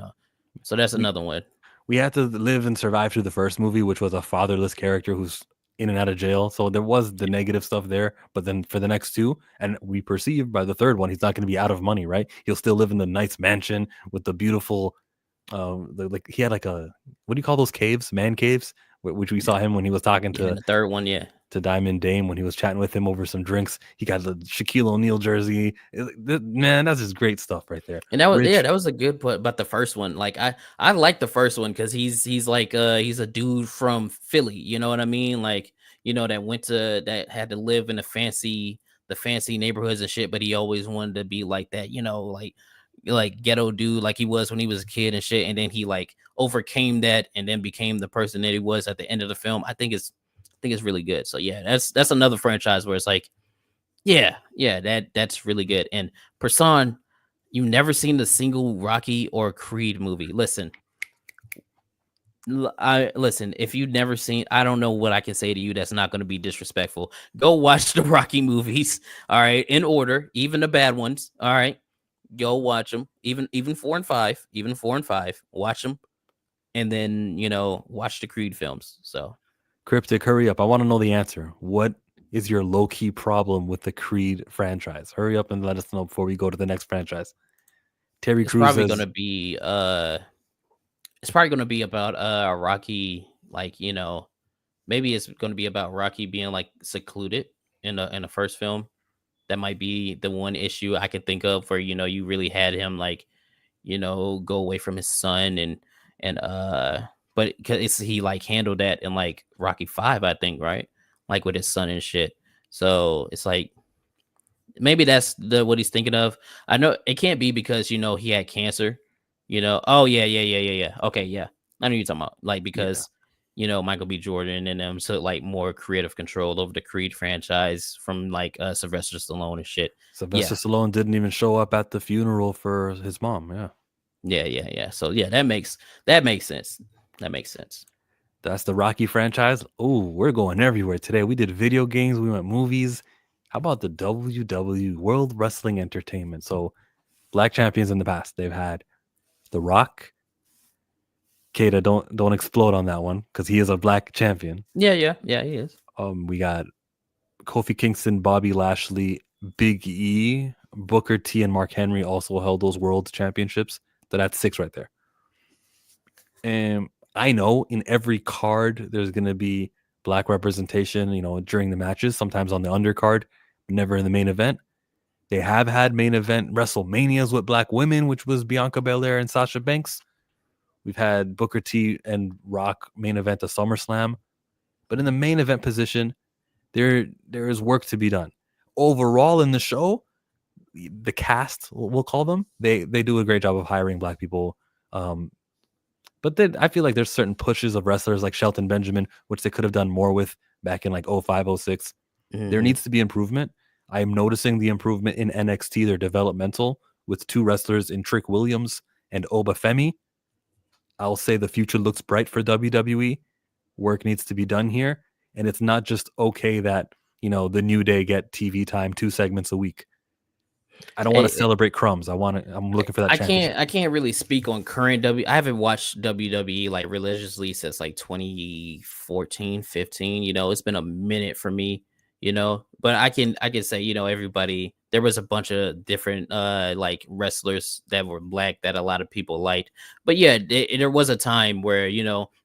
so that's We another one. we had to live and survive through the first movie, which was a fatherless character who's in and out of jail. So there was the negative stuff there. But then for the next two, and we perceive by the third one, he's not going to be out of money, right? He'll still live in the nice mansion with the beautiful, like he had like a, what do you call those caves? Man caves, which we saw him when he was talking Yeah, and the third one, yeah. to Diamond Dame when he was chatting with him over some drinks. He got the Shaquille O'Neal jersey. Man, that's just great stuff right there. And that was, yeah, Rich, that was a good put. But the first one, like I like the first one because he's like he's a dude from Philly, you know what I mean? Like, that had to live in the fancy neighborhoods and shit, but he always wanted to be like that, like ghetto dude, like he was when he was a kid and shit. And then he like overcame that and then became the person that he was at the end of the film. I think it's really good. So yeah, that's another franchise where it's like, yeah, that's really good. And Person, you never seen the single Rocky or Creed movie. Listen, listen. If you've never seen, I don't know what I can say to you that's not going to be disrespectful. Go watch the Rocky movies. All right, in order, even the bad ones. All right, go watch them. Even 4 and 5, even 4 and 5. Watch them, and then watch the Creed films. So Cryptic, hurry up. I want to know the answer. What is your low key problem with the Creed franchise? Hurry up and let us know before we go to the next franchise. Terry it's Crews probably says, gonna be it's probably gonna be about Rocky, like maybe it's going to be about Rocky being like secluded in the first film. That might be the one issue I can think of where you really had him like go away from his son and but because he like handled that in like Rocky 5, I think, right? Like with his son and shit. So it's like maybe that's the what he's thinking of. I know it can't be because he had cancer. Oh yeah, yeah, yeah, yeah, yeah. Okay, yeah. I know you're talking about like yeah, because Michael B. Jordan and them took like more creative control over the Creed franchise from like Sylvester Stallone and shit. Sylvester Yeah, Stallone didn't even show up at the funeral for his mom. Yeah. yeah, yeah, yeah. So yeah, that makes sense. That makes sense. That's the Rocky franchise. Oh, we're going everywhere today. We did video games, we went movies. How about the WW World Wrestling Entertainment? So, black champions in the past, they've had The Rock. Kata, don't explode on that one because he is a black champion. Yeah, yeah, yeah. He is. We got Kofi Kingston, Bobby Lashley, Big E, Booker T, and Mark Henry also held those world championships. So that's 6 right there. And I know in every card there's going to be black representation, during the matches, sometimes on the undercard, but never in the main event. They have had main event WrestleManias with black women, which was Bianca Belair and Sasha Banks. We've had Booker T and Rock main event the SummerSlam. But in the main event position, there is work to be done. Overall in the show, the cast, we'll call them, they do a great job of hiring black people. Um, but then I feel like there's certain pushes of wrestlers like Shelton Benjamin, which they could have done more with back in like 05, 06. There Hmm. needs to be improvement. I am noticing the improvement in NXT, their developmental, with 2 wrestlers in Trick Williams and Obafemi. I'll say the future looks bright for WWE. Work needs to be done here. And it's not just okay that, the New Day get TV time, 2 segments a week. I don't want to celebrate crumbs. I'm looking for that I championship. can't really speak on current I haven't watched WWE like religiously since like 2014, 15. It's been a minute for me, but I can say, everybody, there was a bunch of different like wrestlers that were black that a lot of people liked. But yeah, there was a time where,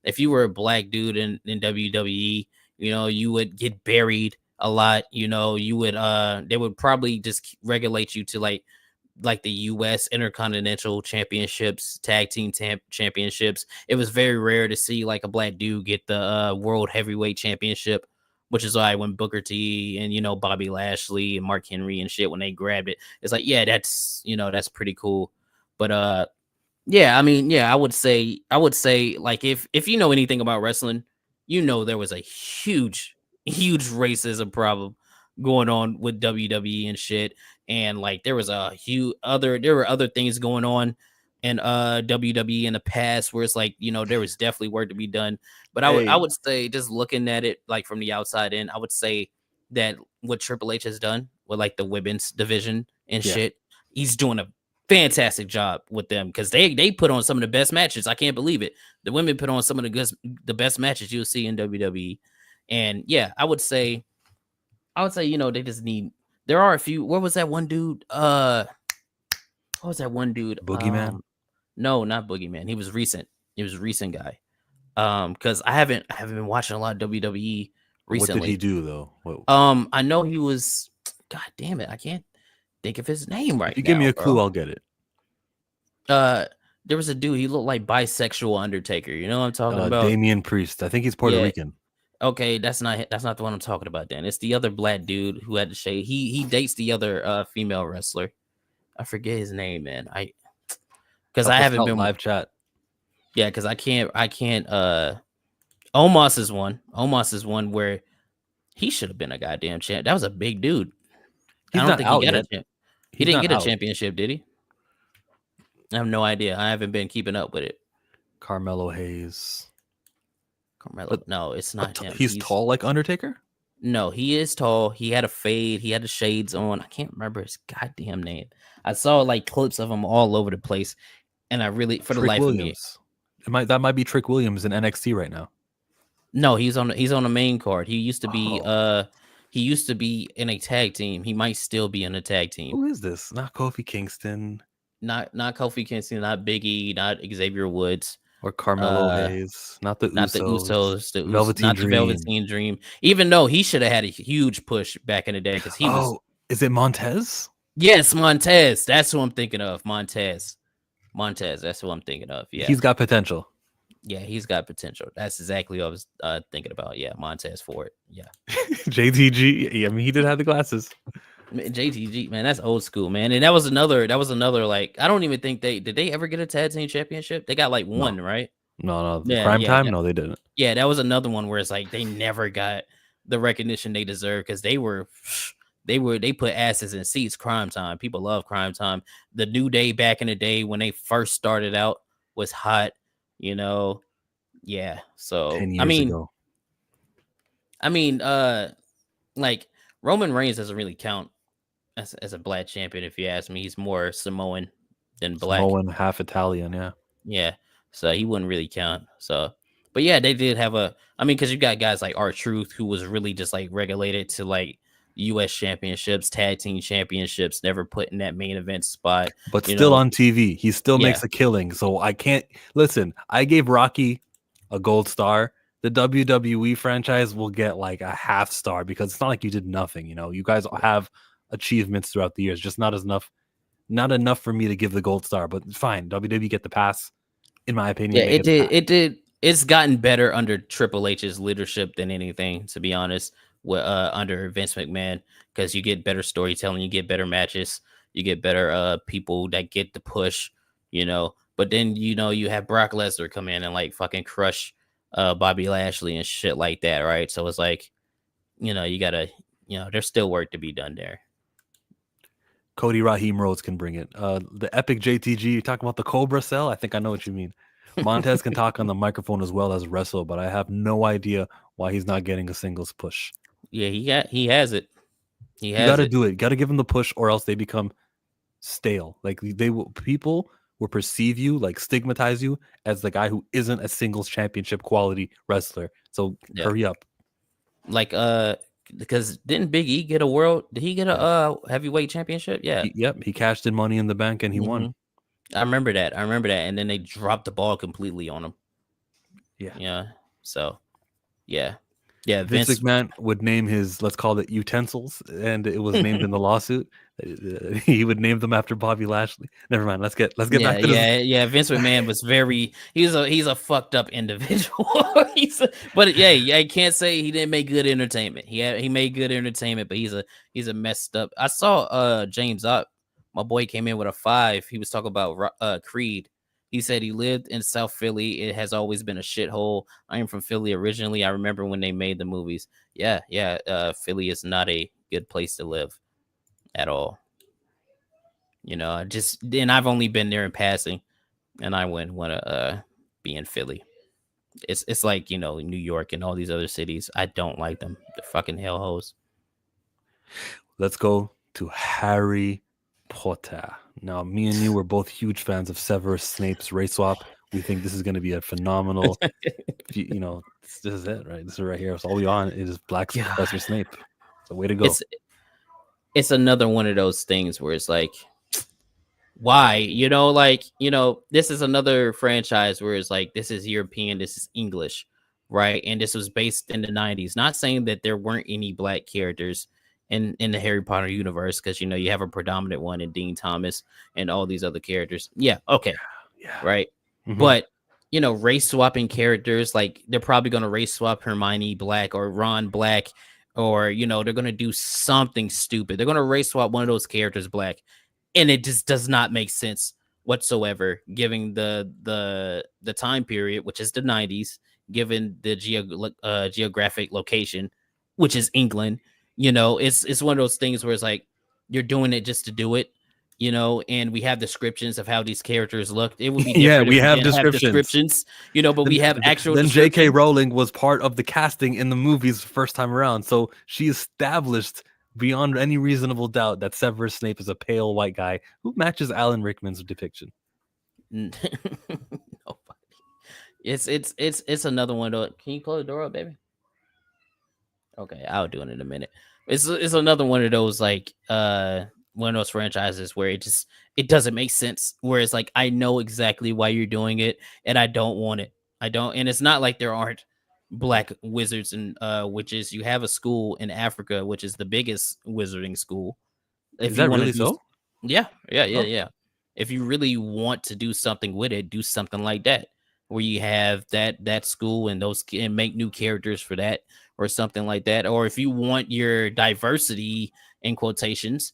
if you were a black dude in WWE, you would get buried a lot. You would they would probably just regulate you to like the US Intercontinental Championships, Tag Team Championships. It was very rare to see like a black dude get the World Heavyweight Championship, which is why when Booker T and Bobby Lashley and Mark Henry and shit when they grabbed it, it's like, yeah, that's pretty cool. But yeah, I mean, yeah, I would say like if you know anything about wrestling, there was a huge racism problem going on with WWE and shit. And like there were other things going on in WWE in the past where it's like, there was definitely work to be done. But I would Hey, say just looking at it like from the outside in, I would say that what Triple H has done with like the women's division and Yeah. shit. He's doing a fantastic job with them because they put on some of the best matches. I can't believe it. The women put on some of the best matches you'll see in WWE. And yeah, they just need. There are a few. What was that one dude? What was that one dude? Boogeyman. No, not Boogeyman. He was recent. He was a recent guy. Because I haven't been watching a lot of WWE recently. What did he do though? I know he was. God damn it, I can't think of his name right now. If you give me a clue, bro. I'll get it. There was a dude. He looked like bisexual Undertaker. You know what I'm talking about? Damian Priest. I think he's Puerto Rican. Okay, that's not the one I'm talking about. Then it's the other black dude who had the shade. He dates the other female wrestler. I forget his name, man. Because I haven't been live chat. Yeah, because I can't. Omos is one. Omos is one where he should have been a goddamn champ. That was a big dude. He's I don't not think out he got yet. a champ. He didn't get a championship, did he? I have no idea. I haven't been keeping up with it. Carmelo Hayes. No, it's not him. He's tall like Undertaker? No, he is tall. He had a fade. He had the shades on. I can't remember his goddamn name. I saw like clips of him all over the place, and I really, for the life of me, that might be Trick Williams in NXT right now. No, he's on the main card. He used to be in a tag team. He might still be in a tag team. Who is this? Not Kofi Kingston. Not Kofi Kingston. Not Big E. Not Xavier Woods. Or Carmelo Hayes. Not the Usos. Not the Usos. Velveteen Dream. The Velveteen Dream. Even though he should have had a huge push back in the day because he was. Is it Montez? Yes, Montez. That's who I'm thinking of. Montez. That's who I'm thinking of. Yeah, he's got potential. Yeah, he's got potential. That's exactly what I was thinking about. Yeah, Montez Ford. Yeah. JTG. I mean, he did have the glasses. JTG, man, that's old school, man. And that was another like, I don't even think did they ever get a tag team championship? They got like one, right? No. Prime time? No, they didn't. Yeah, that was another one where it's like they never got the recognition they deserve because they put asses in seats. Crime Time. People love Crime Time. The New Day back in the day when they first started out was hot, you know. Yeah. So 10 years ago. Like Roman Reigns doesn't really count as a black champion, if you ask me. He's more Samoan than black. Samoan, half Italian, yeah. Yeah. So he wouldn't really count. So, but yeah, they did have because you got guys like R-Truth who was really just like regulated to like U.S. championships, tag team championships, never put in that main event spot. But still on TV. He still makes a killing. So I can't listen. I gave Rocky a gold star. The WWE franchise will get like a half star because it's not like you did nothing. You know, you guys have achievements throughout the years, just not enough for me to give the gold star. But fine, WWE get the pass, in my opinion. Yeah, it did. It's gotten better under Triple H's leadership than anything, to be honest. Under Vince McMahon, because you get better storytelling, you get better matches, you get better people that get the push, you know. But then you have Brock Lesnar come in and like fucking crush Bobby Lashley and shit like that, right? So it's like, you gotta, there's still work to be done there. Cody Raheem Rhodes can bring it. The epic JTG, you're talking about the Cobra Cell? I think I know what you mean. Montez can talk on the microphone as well as wrestle, but I have no idea why he's not getting a singles push. Yeah, he has it. You got to do it. Got to give him the push, or else they become stale. Like people will perceive you, like stigmatize you as the guy who isn't a singles championship quality wrestler. So hurry up. Like because didn't Big E get did he get a heavyweight championship? Yeah. He cashed in Money in the Bank and he won. I remember that. And then they dropped the ball completely on him. Yeah. Yeah. So yeah, Vince McMahon would name his, let's call it utensils, and it was named in the lawsuit. He would name them after Bobby Lashley. Never mind. Let's get back to this. Yeah. Vince McMahon was he's a fucked up individual. But I can't say he didn't make good entertainment. He made good entertainment, but he's a messed up. I saw James Ott, my boy, came in with a 5. He was talking about Creed. He said he lived in South Philly. It has always been a shithole. I am from Philly originally. I remember when they made the movies. Yeah. Philly is not a good place to live at all. And I've only been there in passing, and I wouldn't want to be in Philly. It's like, New York and all these other cities. I don't like them. They're fucking hellholes. Let's go to Harry Potter. Now, me and you were both huge fans of Severus Snape's race swap. We think this is going to be a phenomenal, this is it, right? This is right here. It's all we on. It is Black God, Professor Snape. So way to go. it's another one of those things where it's like, why? This is another franchise where it's like, this is European, this is English, right? And this was based in the 90s. Not saying that there weren't any black characters in the Harry Potter universe, because you have a predominant one in Dean Thomas and all these other characters. Yeah, okay. Yeah. Right. Mhm. But race swapping characters, like they're probably gonna race swap Hermione Black or Ron Black, or they're gonna do something stupid. They're gonna race swap one of those characters black, and it just does not make sense whatsoever, given the time period, which is the 90s, given the geographic location, which is England. It's one of those things where it's like, you're doing it just to do it. And we have descriptions of how these characters looked. It would be Yeah, different we if we have didn't have descriptions. but we have actual Then J.K. descriptions. Rowling was part of the casting in the movies first time around, so she established beyond any reasonable doubt that Severus Snape is a pale white guy who matches Alan Rickman's depiction. Nobody. It's another one. Can you close the door up, baby? Okay, I'll do it in a minute. It's another one of those, like, one of those franchises where it doesn't make sense. Where it's like, I know exactly why you're doing it, and I don't want it. I don't, and it's not like there aren't black wizards and witches. You have a school in Africa, which is the biggest wizarding school. If Is you that want to really do, so? yeah, Oh. yeah. If you really want to do something with it, do something like that, where you have that school and and make new characters for that, or something like that. Or if you want your diversity in quotations,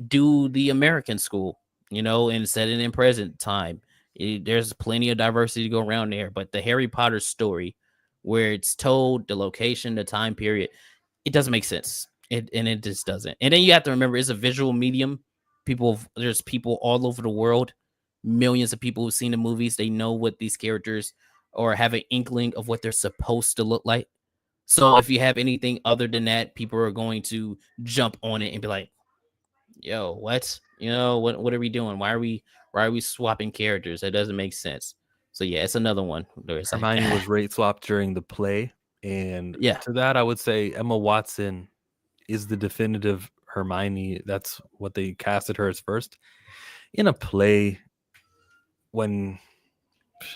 do the American school, and set it in present time. There's plenty of diversity to go around there. But the Harry Potter story, where it's told, the location, the time period, it doesn't make sense. It just doesn't. And then you have to remember, it's a visual medium. There's people all over the world, millions of people who've seen the movies. They know what these characters, or have an inkling of what they're supposed to look like. So if you have anything other than that, people are going to jump on it and be like, "Yo, what? What are we doing? Why are we swapping characters? That doesn't make sense." So yeah, it's another one where it's like, Hermione was rate swapped during the play, and yeah, to that I would say Emma Watson is the definitive Hermione. That's what they casted her as first. In a play, when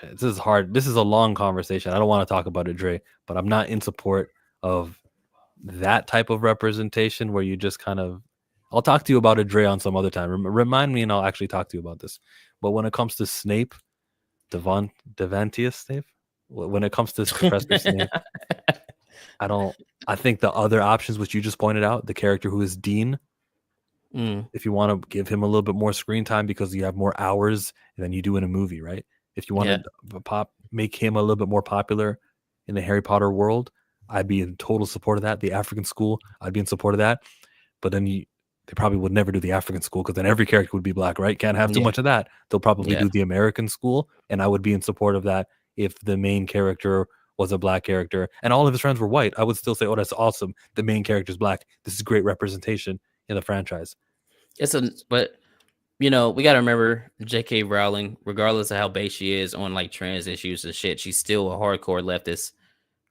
this is hard. This is a long conversation. I don't want to talk about it, Dre, but I'm not in support of that type of representation where you just kind of. I'll talk to you about it, Dre, on some other time. Remind me, and I'll actually talk to you about this. But when it comes to Snape, Devantius Snape, when it comes to Professor Snape, I don't. I think the other options, which you just pointed out, the character who is Dean, if you want to give him a little bit more screen time because you have more hours than you do in a movie, right? If you want to make him a little bit more popular in the Harry Potter world, I'd be in total support of that. The African school, I'd be in support of that. But then they probably would never do the African school because then every character would be black, right? Can't have too much of that. They'll probably do the American school, and I would be in support of that if the main character was a black character and all of his friends were white. I would still say, oh, that's awesome. The main character is black. This is great representation in the franchise. But we got to remember, J.K. Rowling, regardless of how base she is on like trans issues and shit, she's still a hardcore leftist,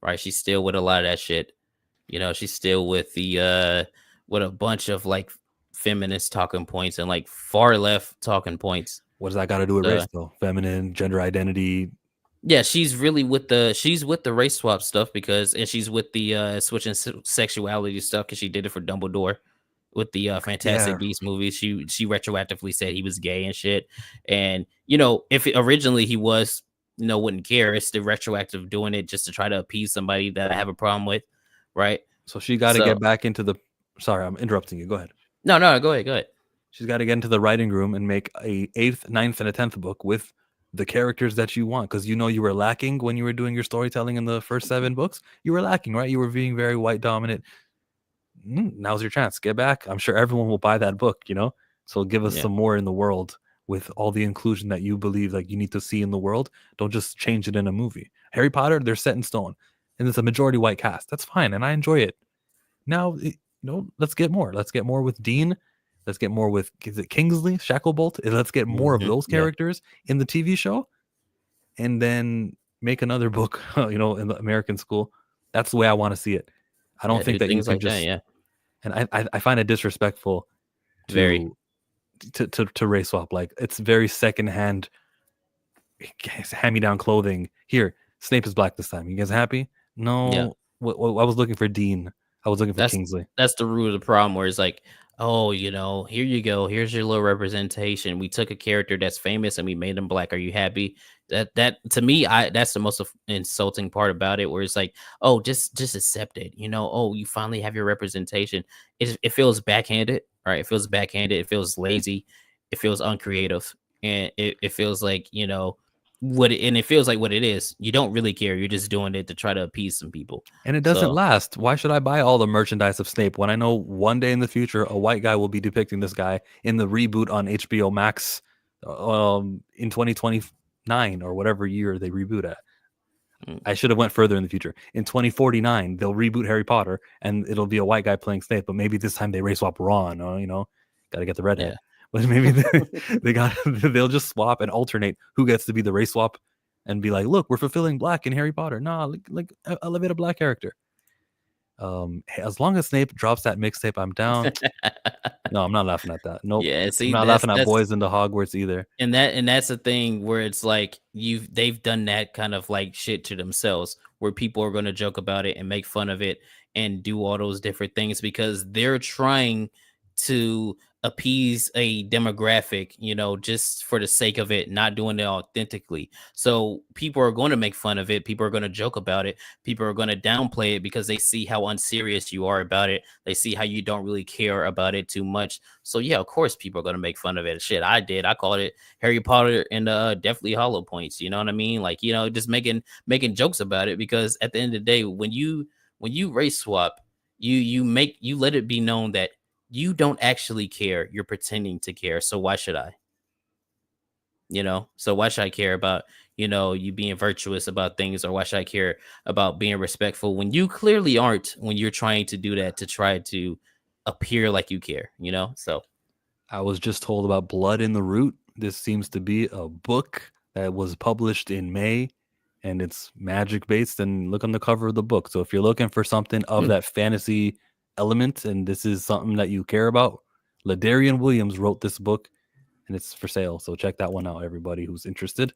right? She's still with a lot of that shit. She's still with with a bunch of like feminist talking points and like far left talking points. What does that got to do with race though? Feminine, gender identity. Yeah, she's really with the race swap stuff, and she's with the switching sexuality stuff, because she did it for Dumbledore with the Fantastic Beasts movies. She retroactively said he was gay and shit. And if originally he was, wouldn't care. It's the retroactive doing it just to try to appease somebody that I have a problem with, right? So she got to get back into the. Sorry, I'm interrupting you. Go ahead. No, go ahead. She's got to get into the writing room and make a 8th, 9th, and a 10th book with the characters that you want, because you were lacking when you were doing your storytelling in the first 7 books. You were lacking, right? You were being very white dominant. Now's your chance. Get back. I'm sure everyone will buy that book, So give us some more in the world with all the inclusion that you believe like you need to see in the world. Don't just change it in a movie. Harry Potter, they're set in stone, and it's a majority white cast. That's fine, and I enjoy it. Now, let's get more. Let's get more with Dean. Let's get more with, is it Kingsley Shacklebolt? Let's get more of those Yeah. characters in the TV show, and then make another book, in the American school. That's the way I want to see it. I don't Yeah, think do that you things can like that. just, Yeah. and I find it disrespectful Very. to to race swap. Like, it's very secondhand, hand me down clothing. Here, Snape is black this time. You guys happy? Yeah. No, I was looking for Dean. I was looking for That's Kingsley. that's the root of the problem where it's like, oh, here you go. Here's your little representation. We took a character that's famous and we made him black. Are you happy? That to me, that's the most insulting part about it, where it's like, oh, just accept it. Oh, you finally have your representation. It feels backhanded, right? It feels backhanded. It feels lazy. It feels uncreative, and it feels like and it feels like what it is. You don't really care. You're just doing it to try to appease some people. And it doesn't So last. Why should I buy all the merchandise of Snape when I know one day in the future a white guy will be depicting this guy in the reboot on HBO Max, in 2029 or whatever year they reboot at? mm, I should have went further in the future. In 2049, they'll reboot Harry Potter and it'll be a white guy playing Snape, but maybe this time they race swap Ron, got to get the redhead. yeah. But maybe they'll just swap and alternate who gets to be the race swap and be like, look, we're fulfilling black in Harry Potter. Nah, like elevate a black character. As long as Snape drops that mixtape, I'm down. No, I'm not laughing at that. Nope. Yeah, I'm see, not laughing at Boys into Hogwarts either. and that's the thing where it's like they've done that kind of like shit to themselves, where people are going to joke about it and make fun of it and do all those different things because they're trying to appease a demographic, just for the sake of it, not doing it authentically. So people are going to make fun of it. People are going to joke about it. People are going to downplay it because they see how unserious you are about it. They see how you don't really care about it too much. So yeah, of course people are going to make fun of it. Shit, I did. I called it Harry Potter and definitely hollow points. You know what I mean? Like, just making jokes about it, because at the end of the day, when you race swap, you let it be known that you don't actually care. You're pretending to care. So why should I? So why should I care about, you being virtuous about things, or why should I care about being respectful when you clearly aren't, when you're trying to do that to try to appear like you care. So I was just told about Blood in the Root. This seems to be a book that was published in May, and it's magic based. And look on the cover of the book. So if you're looking for something of that fantasy element, and this is something that you care about, Ladarian Williams wrote this book, and it's for sale. So check that one out, everybody who's interested.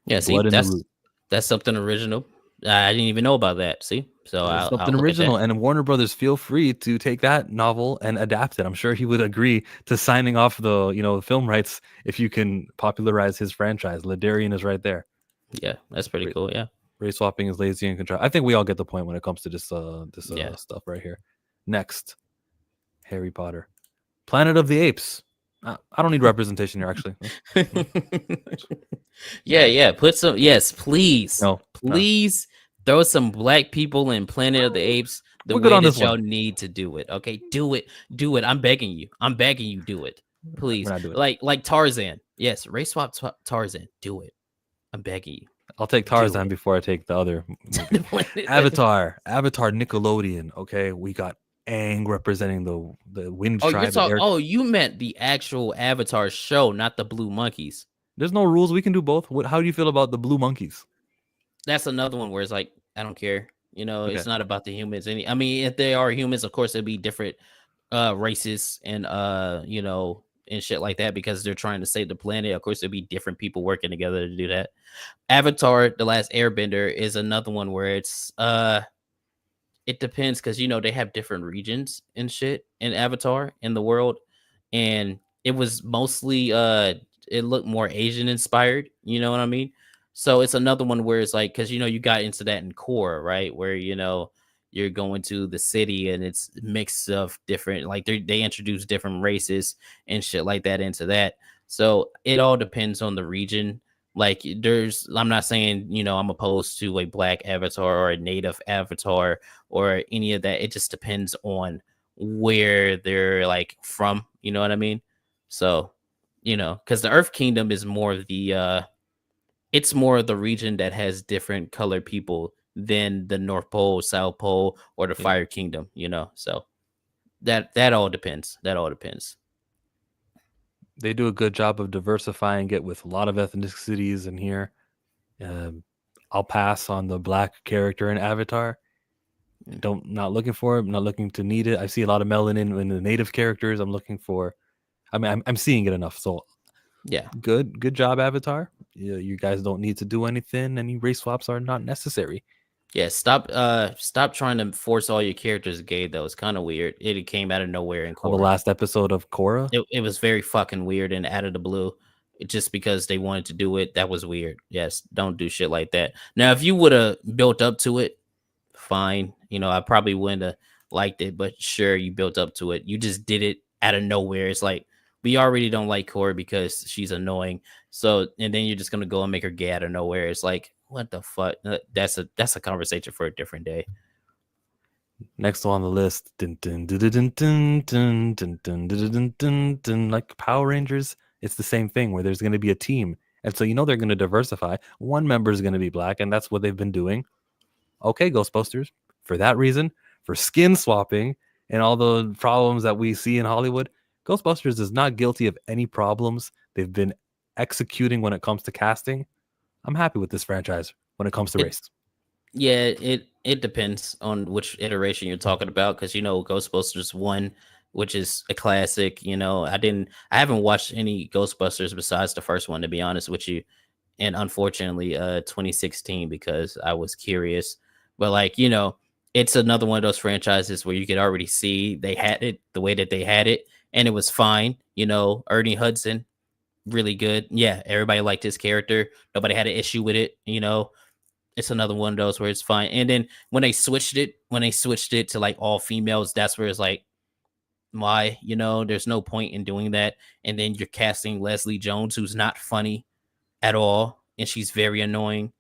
yeah, see, Blood in the that's Root. that's something original. I didn't even know about that. See, so It's I'll something look at that. original, and Warner Brothers, feel free to take that novel and adapt it. I'm sure he would agree to signing off the film rights if you can popularize his franchise. Ladarian is right there. Yeah, that's pretty cool. Yeah, Race swapping is lazy and control. I think we all get the point when it comes to this yeah. stuff right here. Next, Harry Potter, Planet of the Apes. I don't need representation here, actually. Yeah. Put some. Yes, please, No, please throw some black people in Planet of the Apes the we're good way on that this y'all one. need to do it. Okay, do it. I'm begging you. Do it, please. We're not doing it. Like Tarzan. Yes, race swap Tarzan. Do it. I'm begging you. I'll take Tarzan before I take the other movie. Avatar Nickelodeon. Okay, we got Aang representing the Wind Oh, Tribe. The air. you meant the actual Avatar show, not the Blue Monkeys. There's no rules. We can do both. How do you feel about the Blue Monkeys? That's another one where it's like, I don't care. Okay. It's not about the humans. I mean, if they are humans, of course, it'd be different races and and shit like that, because they're trying to save the planet. Of course, there'd be different people working together to do that. Avatar, The Last Airbender is another one where it's it depends, because they have different regions and shit in Avatar in the world, and it was mostly it looked more Asian inspired, you know what I mean? So it's another one where it's like, because you got into that in Core, right, where you're going to the city and it's mix of different, like they introduce different races and shit like that into that. So it all depends on the region. Like I'm not saying I'm opposed to a black avatar or a native avatar or any of that. It just depends on where they're like from, you know what I mean? So because the Earth Kingdom is more of the it's more of the region that has different colored people than the North Pole, South Pole, or the Fire Kingdom, so That all depends. That all depends. They do a good job of diversifying it with a lot of ethnicities in here. Um, I'll pass on the black character in Avatar. Mm, Don't not looking for it. I'm not looking to need it. I see a lot of melanin in the native characters. I'm looking for. I mean, I'm seeing it enough. So yeah. good job, Avatar. You guys don't need to do anything. Any race swaps are not necessary. Yeah, stop trying to force all your characters gay though. It's kind of weird. It came out of nowhere in On the Korra. last episode of Korra, It was very fucking weird and out of the blue. Just because they wanted to do it, that was weird. Yes, don't do shit like that. Now, if you would have built up to it, fine. You know, I probably wouldn't have liked it, but sure, you built up to it. You just did it out of nowhere. It's like we already don't like Corey because she's annoying. So, and then you're just gonna go and make her gay out of nowhere. It's like, what the fuck? That's a conversation for a different day. next on the list, dun, dun, dun, dun, dun, dun, dun, dun, dun, dun, dun, dun, dun, like Power Rangers, it's the same thing where there's going to be a team. And so, they're going to diversify. One member is going to be black, and that's what they've been doing. Okay, Ghostbusters, for that reason, for skin swapping and all the problems that we see in Hollywood, Ghostbusters is not guilty of any problems they've been executing when it comes to casting. I'm happy with this franchise when it comes to It race. Yeah, it depends on which iteration you're talking about because Ghostbusters one, which is a classic. I haven't watched any Ghostbusters besides the first one to be honest with you, and unfortunately 2016 because I was curious. But it's another one of those franchises where you could already see they had it the way that they had it, and it was fine. Ernie Hudson, really good. Yeah, everybody liked his character. Nobody had an issue with it. It's another one of those where it's fine. And then when they switched it to like all females, that's where it's like, why? There's no point in doing that. And then you're casting Leslie Jones, who's not funny at all, and she's very annoying.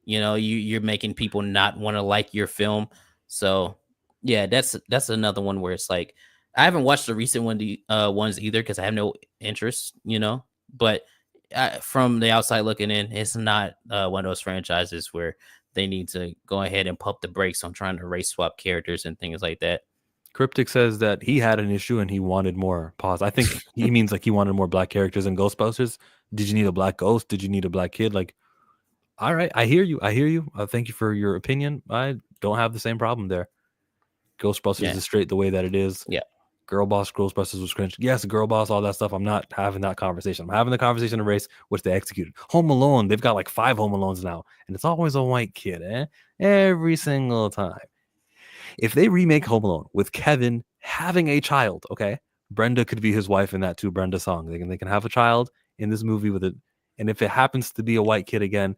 You're making people not want to like your film. So yeah, that's another one where it's like I haven't watched the recent ones either because I have no interest. But from the outside looking in, it's not one of those franchises where they need to go ahead and pump the brakes on trying to race swap characters and things like that. Cryptic says that he had an issue and he wanted more. Pause. I think he means like he wanted more black characters in Ghostbusters. Did you need a black ghost? Did you need a black kid? Like, all right, I hear you. I hear you. Thank you for your opinion. I don't have the same problem there. Ghostbusters Yeah, is straight the way that it is. yeah. Girl Boss Ghostbusters was cringe. Yes, Girl Boss, all that stuff. I'm not having that conversation. I'm having the conversation of race, which they executed. Home Alone, they've got like 5 Home Alones now, and it's always a white kid, every single time. If they remake Home Alone with Kevin having a child, okay, Brenda could be his wife in that too. Brenda Song. They can have a child in this movie with it, and if it happens to be a white kid again,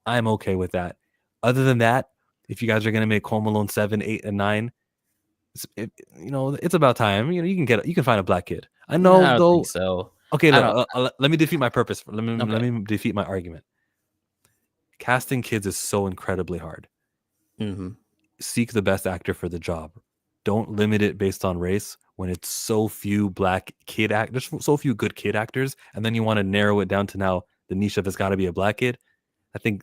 I'm okay with that. Other than that, if you guys are gonna make Home Alone 7, 8, and 9, it's about time. You can find a black kid. I No, know I don't think though. so. Okay, I don't. let me defeat my purpose. Let Okay. me defeat my argument. Casting kids is so incredibly hard. Hmm. Seek the best actor for the job. Don't limit it based on race when it's so few black kid actors, so few good kid actors, and then you want to narrow it down to now the niche of it's got to be a black kid. I think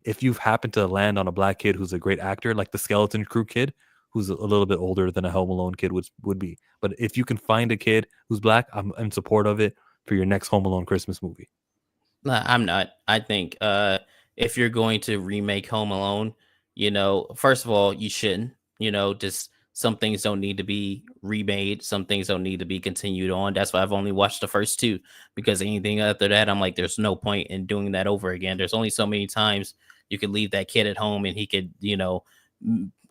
if you've happened to land on a black kid who's a great actor, like the Skeleton Crew kid, who's a little bit older than a Home Alone kid would be. But if you can find a kid who's black, I'm in support of it for your next Home Alone Christmas movie. Nah, I'm not. I think if you're going to remake Home Alone, first of all, you shouldn't. Just some things don't need to be remade. Some things don't need to be continued on. That's why I've only watched the first two because anything after that, I'm like, there's no point in doing that over again. There's only so many times you could leave that kid at home and he could,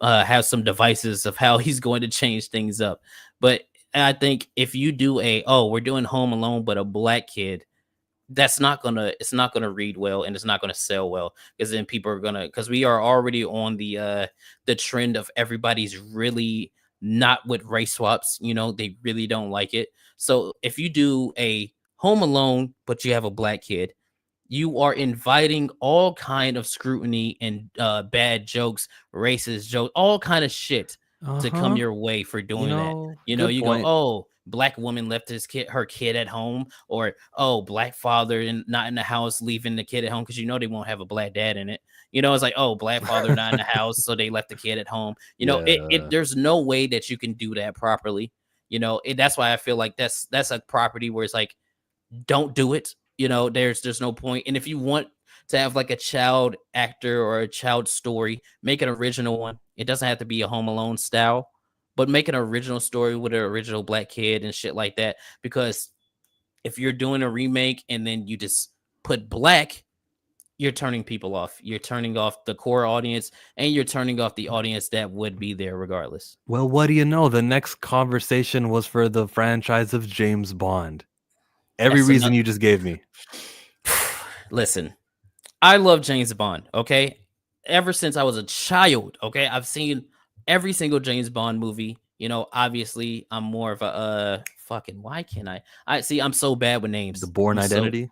have some devices of how he's going to change things up. But I think if you do we're doing Home Alone, but a black kid, it's not gonna read well and it's not gonna sell well because then people are gonna because we are already on the trend of everybody's really not with race swaps. They really don't like it. So if you do a Home Alone but you have a black kid, you are inviting all kind of scrutiny and bad jokes, racist jokes, all kind of shit to come Uh-huh. your way for You doing that. know, You know, good you go, point. oh, black woman left her kid at home, or oh, black father and not in the house leaving the kid at home because you know they won't have a black dad in it. You know, it's like, oh, black father not in the house, so they left the kid at home. You know, it Yeah. there's no way that you can do that properly. You know, that's why I feel like that's a property where it's like, don't do it. You know, there's no point. And if you want to have like a child actor or a child story, make an original one. It doesn't have to be a Home Alone style, but make an original story with an original black kid and shit like that. Because if you're doing a remake and then you just put black, you're turning people off. You're turning off the core audience, and you're turning off the audience that would be there regardless. Well, what do you know? The next conversation was for the franchise of James Bond. Every That's reason enough. you just gave me. Listen, I love James Bond, okay? Ever since I was a child, okay? I've seen every single James Bond movie. You know, obviously, I'm more of a fucking why can't I see I'm so bad with The names. Bourne I'm so Identity.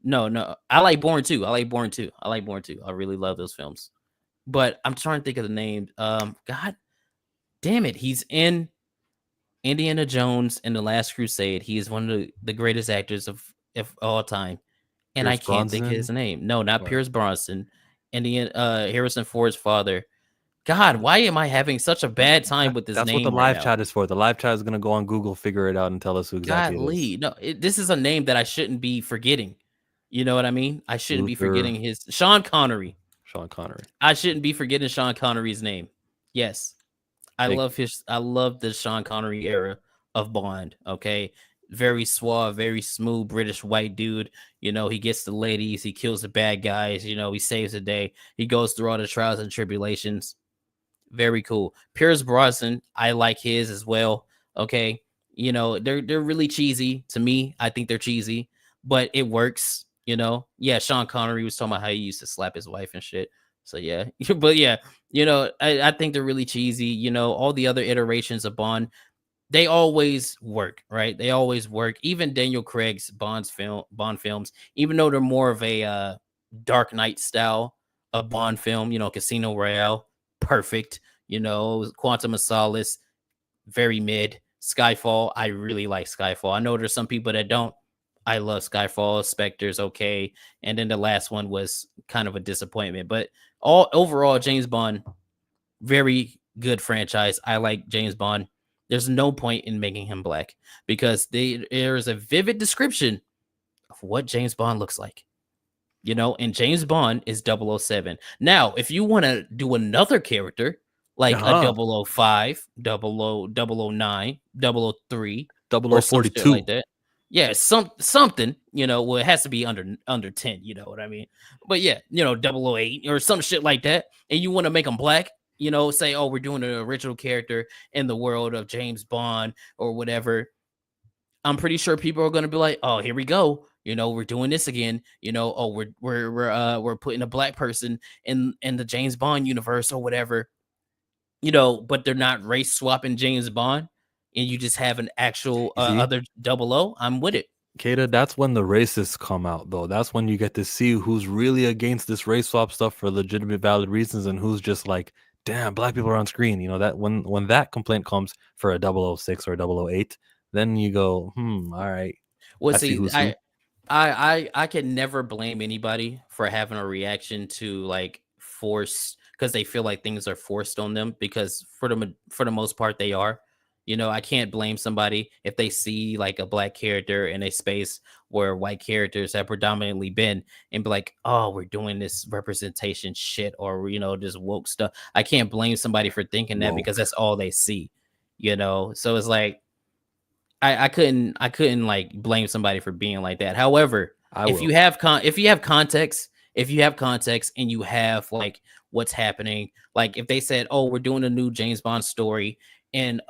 no. I like Born too. I like Born too. I really love those films. But I'm trying to think of the name. God damn it. He's in Indiana Jones and the Last Crusade. He is one of the greatest actors of all time, and I Pierce can't think of his Bronson. name. No, not Or Pierce Bronson. And the Harrison Ford's father. God, why am I having such a bad time with this that's what the name right live now? chat is for. The live chat is gonna go on Google, figure it out, and tell us who exactly it is. Golly, no, this is a name that I shouldn't be forgetting. You know what I mean? I shouldn't be Luther, forgetting his Sean Connery. Sean Connery. I shouldn't be forgetting Sean Connery's name. Yes, Thank I love the Sean Connery era of Bond. Okay. Very suave, very smooth British white dude. You know, he gets the ladies, he kills the bad guys, you know, he saves the day. He goes through all the trials and tribulations. Very cool. Pierce Brosnan, I like his as well. Okay. You know, they're really cheesy to me. I think they're cheesy, but it works, you know. Yeah, Sean Connery was talking about how he used to slap his wife and shit. So yeah. But yeah, you know, I think they're really cheesy. You know, all the other iterations of Bond, they always work, right? They always work. Even Daniel Craig's Bond films, even though they're more of a Dark Knight style of Bond film, you know, Casino Royale, perfect. You know, Quantum of Solace, very mid. Skyfall, I really like Skyfall. I know there's some people that don't. I love Skyfall. Spectre's okay, and then the last one was kind of a disappointment. But all overall, James Bond, very good franchise. I like James Bond. There's no point in making him black because there is a vivid description of what James Bond looks like. You know, and James Bond is 007. Now, if you want to do another character like a uh-huh. 005, 009, 003, Double or O some forty shit like two. that. Yeah, something, you know, well, it has to be under 10, you know what I mean? But yeah, you know, 008 or some shit like that. And you want to make them black, you know, say, oh, we're doing an original character in the world of James Bond or whatever. I'm pretty sure people are going to be like, "Oh, here we go. You know, we're doing this again. You know, oh, we're putting a black person in the James Bond universe or whatever." You know, but they're not race swapping James Bond, and you just have an actual You see? other double O. I'm with it. Kata, that's when the racists come out, though. That's when you get to see who's really against this race swap stuff for legitimate, valid reasons, and who's just like, "Damn, black people are on screen." You know that when that complaint comes for a 006 or a 008, then you go, all right, Well, I see see, who's who. I can never blame anybody for having a reaction to like force because they feel like things are forced on them because for the most part they are. You know, I can't blame somebody if they see like a black character in a space where white characters have predominantly been and be like, oh, we're doing this representation shit or you know, this woke stuff. I can't blame somebody for thinking that because Woke. that's all they see, you know. So it's like I couldn't like blame somebody for being like that. However, I will. if you have context, and you have like what's happening, like if they said, "Oh, we're doing a new James Bond story in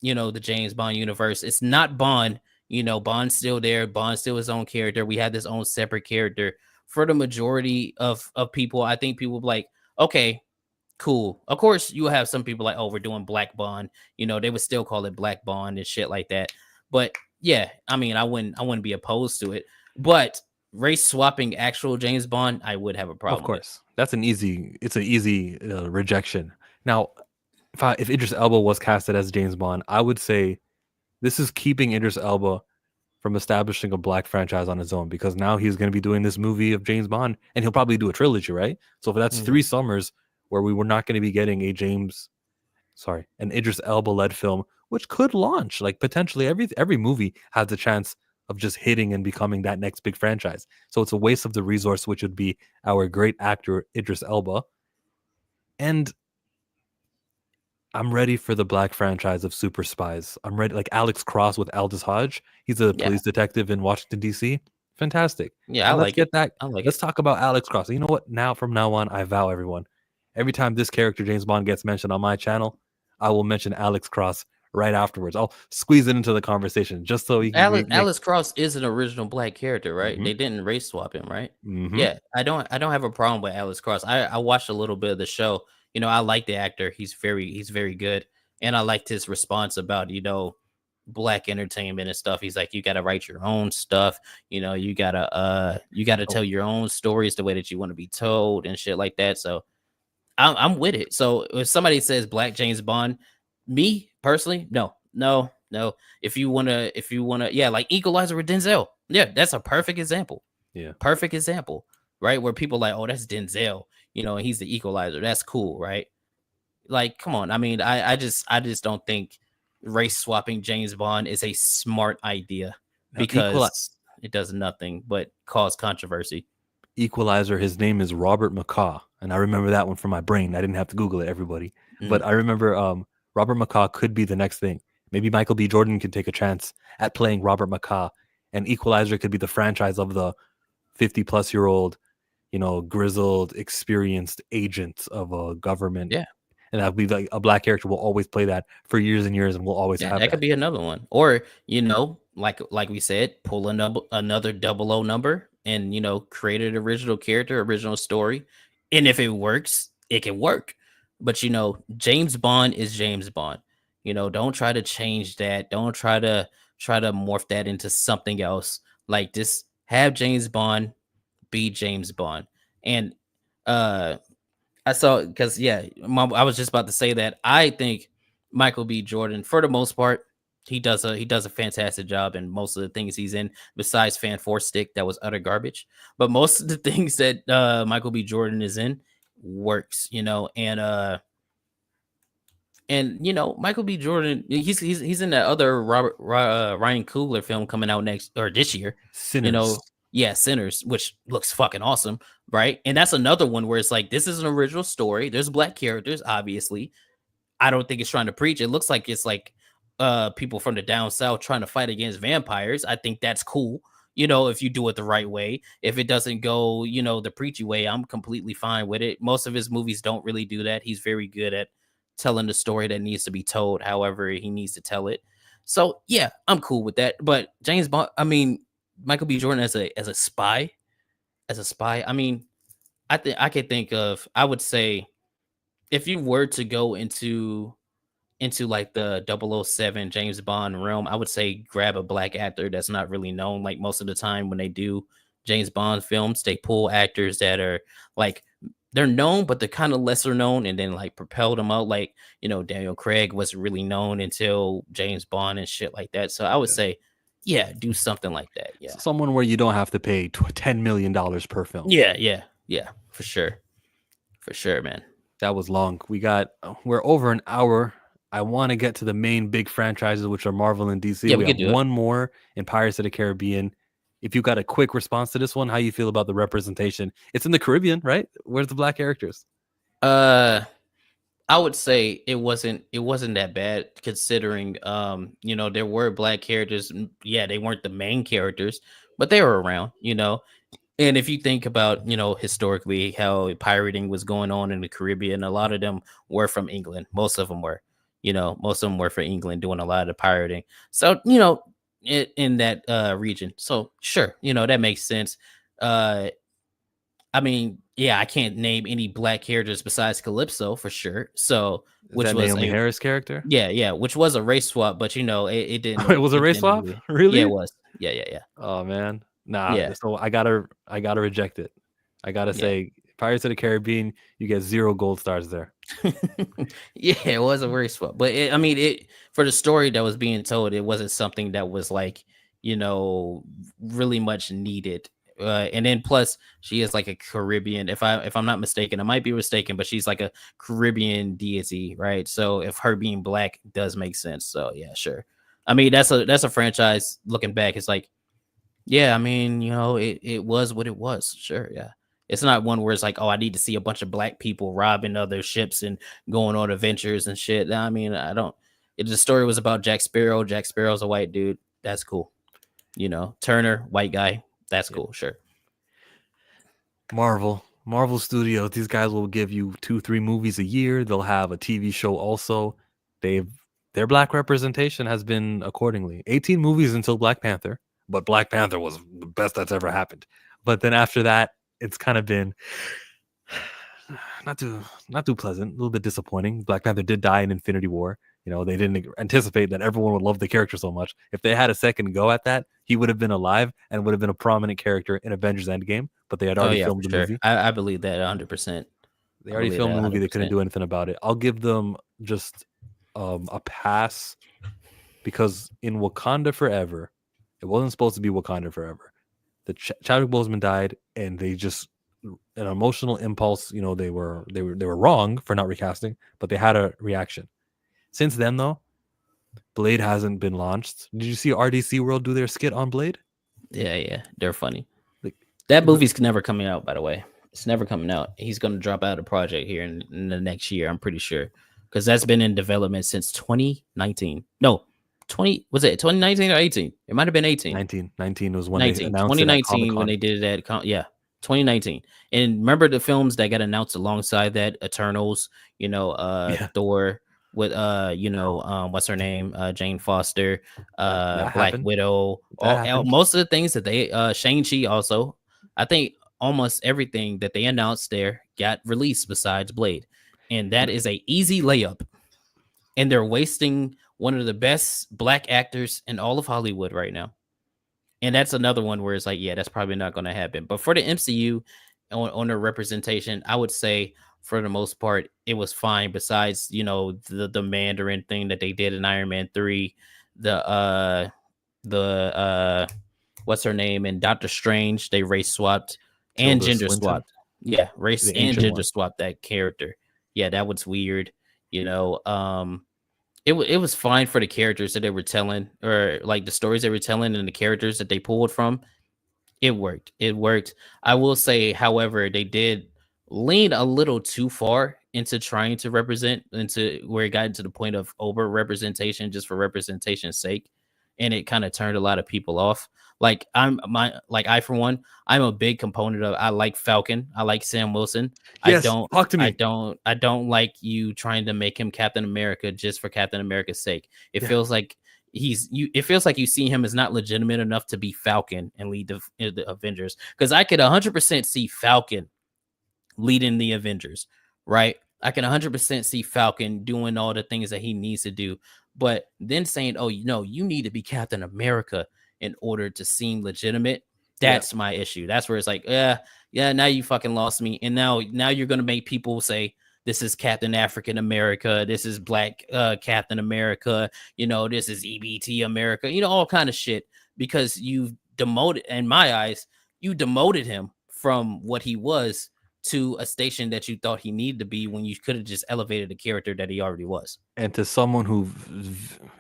you know, the James Bond universe." It's not Bond, you know, Bond's still there, Bond's still his own character. We have this own separate character. For the majority of people, I think people be like, "Okay, cool." Of course, you have some people like, oh, we're doing Black Bond. You know, they would still call it Black Bond and shit like that. But yeah, I mean, I wouldn't be opposed to it. But race swapping actual James Bond, I would have a Of problem with. course, that's an easy. It's an easy rejection. Now, if Idris Elba was casted as James Bond, I would say this is keeping Idris Elba from establishing a black franchise on his own, because now he's going to be doing this movie of James Bond, and he'll probably do a trilogy, right? So if that's Mhm. 3 summers where we were not going to be getting an Idris Elba led film, which could launch like potentially every movie has the chance of just hitting and becoming that next big franchise. So it's a waste of the resource, which would be our great actor Idris Elba. And I'm ready for the black franchise of super spies. I'm ready, like Alex Cross with Aldous Hodge. He's a Yeah, police detective in Washington D.C. Fantastic. yeah, I And let's like get it. that. I like Let's it. talk about Alex Cross. You know what? Now, from now on, I vow, everyone, every time this character James Bond gets mentioned on my channel, I will mention Alex Cross right afterwards. I'll squeeze it into the conversation just so he can make. Alice Cross is an original black character, right? Mm-hmm, They didn't race swap him, right? mm-hmm. Yeah, I don't have a problem with Alice Cross. I watched a little bit of the show. I like the actor. He's very good. And I liked his response about, black entertainment and stuff. He's like, you gotta write your own stuff, you gotta Oh, tell your own stories the way that you want to be told and shit like that. So I'm with it. So if somebody says Black James Bond, me personally, no, no, no. If you wanna, yeah, like Equalizer with Denzel, yeah, that's a perfect example. yeah. Perfect example, right? Where people like, oh, that's Denzel, and he's the Equalizer. That's cool, right? Like, come on. I mean, I just don't think race swapping James Bond is a smart idea Now, because it does nothing but cause controversy. Equalizer, his name is Robert McCaw, and I remember that one from my brain. I didn't have to Google it, everybody, but Mm, I remember Robert McCaw could be the next thing. Maybe Michael B. Jordan can take a chance at playing Robert McCaw, and Equalizer could be the franchise of the 50-plus-year-old, grizzled, experienced agent of a government, yeah. and that'd be like a black character will always play that for years and years, and we'll always Yeah, have that could that. be another one. Or, like we said, pull another 00 number and, create an original character, original story. And if it works, it can work. But James Bond is James Bond. Don't try to change that. Don't try to morph that into something else. Like, just have James Bond be James Bond. And uh I saw, because yeah, I was just about to say that I think Michael B. Jordan, for the most part, he does a fantastic job in most of the things he's in. Besides Fan Four Stick, that was utter garbage. But most of the things that Michael B. Jordan is in works, and Michael B. Jordan, he's in that other Ryan Coogler film coming out next or this year. You Sinners. know, yeah, Sinners, which looks fucking awesome, right? And that's another one where it's like this is an original story. There's black characters, obviously. I don't think it's trying to preach. It looks like it's like people from the down south trying to fight against vampires. I think that's cool. If you do it the right way. If it doesn't go, the preachy way, I'm completely fine with it. Most of his movies don't really do that. He's very good at telling the story that needs to be told, however he needs to tell it. So yeah, I'm cool with that. But James Bond, I mean, Michael B. Jordan as a spy. I mean, I think I could think of. I would say if you were to go into like the 007 James Bond realm, I would say grab a black actor that's not really known. Like most of the time when they do James Bond films, they pull actors that are like they're known, but they're kind of lesser known, and then like propel them out. Like Daniel Craig wasn't really known until James Bond and shit like that. So I would say, yeah, do something like that. Yeah, So someone where you don't have to pay $10 million per film. yeah, yeah, yeah, for sure, man. That was long. We're over an hour. I want to get to the main big franchises, which are Marvel and DC. Yeah, we We have could do it. one more in Pirates of the Caribbean. If you got a quick response to this one, how you feel about the representation? It's in the Caribbean, right? Where's the black characters? Uh, I would say it wasn't that bad considering there were black characters. Yeah, they weren't the main characters, but they were around. And if you think about, historically how pirating was going on in the Caribbean, a lot of them were from England. Most of them were. Most of them were from England doing a lot of pirating. So, in that region. So, sure, that makes sense. Uh I mean, yeah, I can't name any black characters besides Calypso for sure. So, Is which that was Naomi a Harris character? yeah, yeah, which was a race swap, but it It didn't was a it race didn't swap? really. Yeah, it Really? was. Yeah, yeah, yeah. Oh man. Nah, Yeah, so I gotta reject it. I gotta yeah. say Pirates of the Caribbean, you get 0 gold stars there. Yeah, it was a very swell, but I mean, it for the story that was being told, it wasn't something that was like, you know, really much needed. And then plus, she is like a Caribbean. If I'm not mistaken, I might be mistaken, but she's like a Caribbean deity, right? So if her being black does make sense. So yeah, sure. I mean, that's a franchise. Looking back, it's like, yeah, I mean, it was what it was. Sure, yeah. It's not one where it's like, oh, I need to see a bunch of black people robbing other ships and going on adventures and shit. I mean, I don't. The story was about Jack Sparrow. Jack Sparrow's a white dude. That's cool. Turner, white guy. That's cool. Sure. Marvel Studios, these guys will give you 2-3 movies a year. They'll have a TV show also. Their black representation has been accordingly. 18 movies until Black Panther, but Black Panther was the best that's ever happened. But then after that, it's kind of been not too pleasant, a little bit disappointing. Black Panther did die in Infinity War. They didn't anticipate that everyone would love the character so much. If they had a second go at that, he would have been alive and would have been a prominent character in Avengers Endgame, but they had already filmed the movie. I believe that 100%. They already filmed the movie. They couldn't do anything about it. I'll give them just a pass because in Wakanda Forever, it wasn't supposed to be Wakanda Forever. The Chadwick Boseman died, and they just an emotional impulse. They were wrong for not recasting, but they had a reaction. Since then, though, Blade hasn't been launched. Did you see RDC World do their skit on Blade? Yeah, they're funny. That movie's never coming out, by the way. It's never coming out. He's going to drop out of the project here in the next year, I'm pretty sure, because that's been in development since 2019. No, 2019 or 18? It might have been 18. 19 was when they announced 2019 when they did it at 2019. And remember the films that got announced alongside that, Eternals, Thor with what's her name, Jane Foster, Black Widow, most of the things that they Shang-Chi also. I think almost everything that they announced there got released besides Blade, and that is a easy layup. And they're wasting one of the best black actors in all of Hollywood right now. And that's another one where it's like, yeah, that's probably not going to happen. But for the MCU on their representation, I would say for the most part, it was fine. Besides, the Mandarin thing that they did in Iron Man 3, the what's her name, and Doctor Strange, they race swapped and Tilda gender Swinton? swapped. Yeah, race The and ancient gender one. swapped that character. Yeah, that was weird. It was fine for the characters that they were telling, or like the stories they were telling and the characters that they pulled from. It worked. I will say, however, they did lean a little too far into trying to represent, into where it got to the point of over representation just for representation's sake, and it kind of turned a lot of people off. Like I for one, I'm a big component of. I like Falcon. I like Sam Wilson. Yes, talk to me. I don't like you trying to make him Captain America just for Captain America's sake. It feels like it feels like you see him as not legitimate enough to be Falcon and lead the Avengers. Because I could 100% see Falcon leading the Avengers, right? I can 100% see Falcon doing all the things that he needs to do. But then saying, oh, you need to be Captain America in order to seem legitimate. That's my issue. That's where it's like, yeah, now you fucking lost me. And now you're going to make people say, this is Captain African America. This is Black Captain America. This is EBT America. All kind of shit, because you've demoted, in my eyes, you demoted him from what he was to a station that you thought he needed to be, when you could have just elevated the character that he already was. And to someone who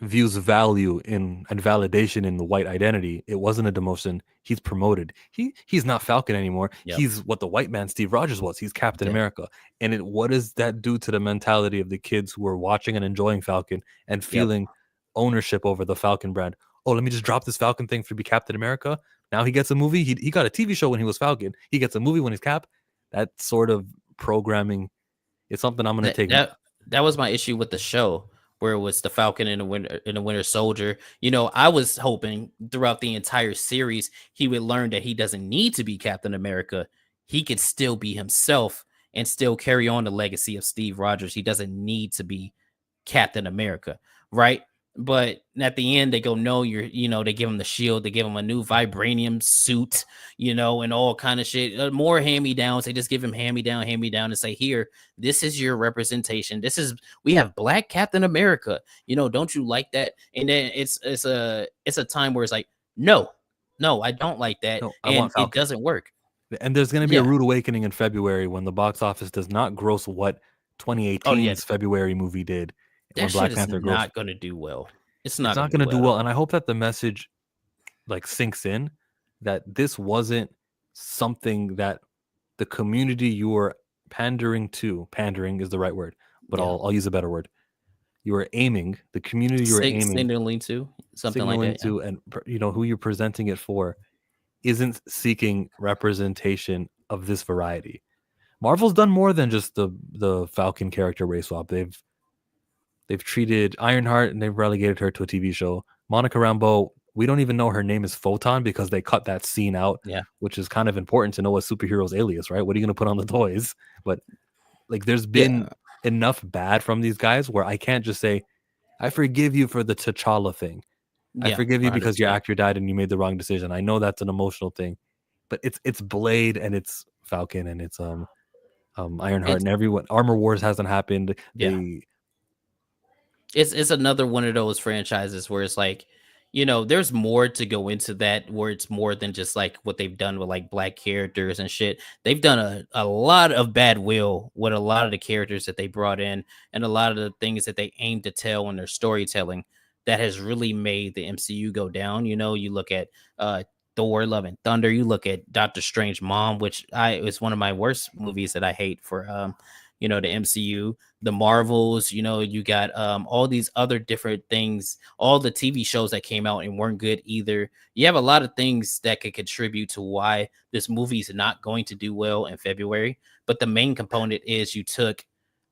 views value and validation in the white identity, it wasn't a demotion. He's promoted. He's not Falcon anymore. Yep. He's what the white man Steve Rogers was. He's Captain America. And what does that do to the mentality of the kids who are watching and enjoying Falcon and feeling ownership over the Falcon brand? Oh, let me just drop this Falcon thing to be Captain America. Now he gets a movie. He got a TV show when he was Falcon. He gets a movie when he's Cap. That sort of programming is something I'm going to take. That was my issue with the show, where it was the Falcon and the Winter Soldier. I was hoping throughout the entire series he would learn that he doesn't need to be Captain America. He could still be himself and still carry on the legacy of Steve Rogers. He doesn't need to be Captain America, right? But at the end, they go, no, they give him the shield, they give him a new vibranium suit, and all kind of shit. More hand-me-downs. They just give him hand-me-down, and say, here, this is your representation. We have Black Captain America. Don't you like that? And then it's a time where it's like, no, I don't like that. No, I And want it Falcon. doesn't work. And there's going to be a Yeah. rude awakening in February when the box office does not gross what Oh, yeah. 2018's February movie did, That when shit Black is Panther grossed. not going to do well. It's It's not going not to going do to well do at well, all. and I hope that the message like sinks in that this wasn't something that the community you were pandering to. Pandering is the right word, but Yeah. I'll use a better word. You were aiming the community you were aiming, Signaling to something like signaling that. Yeah. to, and who you're presenting it for isn't seeking representation of this variety. Marvel's done more than just the Falcon character race swap. They've treated Ironheart and they've relegated her to a TV show. Monica Rambeau, we don't even know her name is Photon because they cut that scene out, Yeah. which is kind of important to know a superhero's alias, right? What are you going to put on the toys? But like, there's been Yeah. enough bad from these guys where I can't just say, I forgive you for the T'Challa thing. I Yeah. forgive you because your 100%. actor died and you made the wrong decision. I know that's an emotional thing, but it's Blade and it's Falcon and it's Ironheart It's and everyone. Armor Wars hasn't happened. yeah. It's another one of those franchises where it's like, there's more to go into that, where it's more than just like what they've done with like Black characters and shit. They've done a lot of bad will with a lot of the characters that they brought in and a lot of the things that they aim to tell in their storytelling that has really made the MCU go down. You look at Thor Love and Thunder, you look at Doctor Strange Mom, which is one of my worst movies that I hate for the MCU. The Marvels, you got all these other different things, all the TV shows that came out and weren't good either. You have a lot of things that could contribute to why this movie is not going to do well in February. But the main component is you took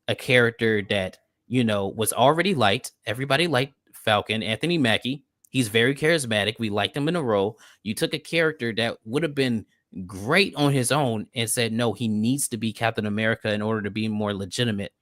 a character that, was already liked. Everybody liked Falcon, Anthony Mackie. He's very charismatic. We liked him in a role. You took a character that would have been great on his own and said, no, he needs to be Captain America in order to be more legitimate.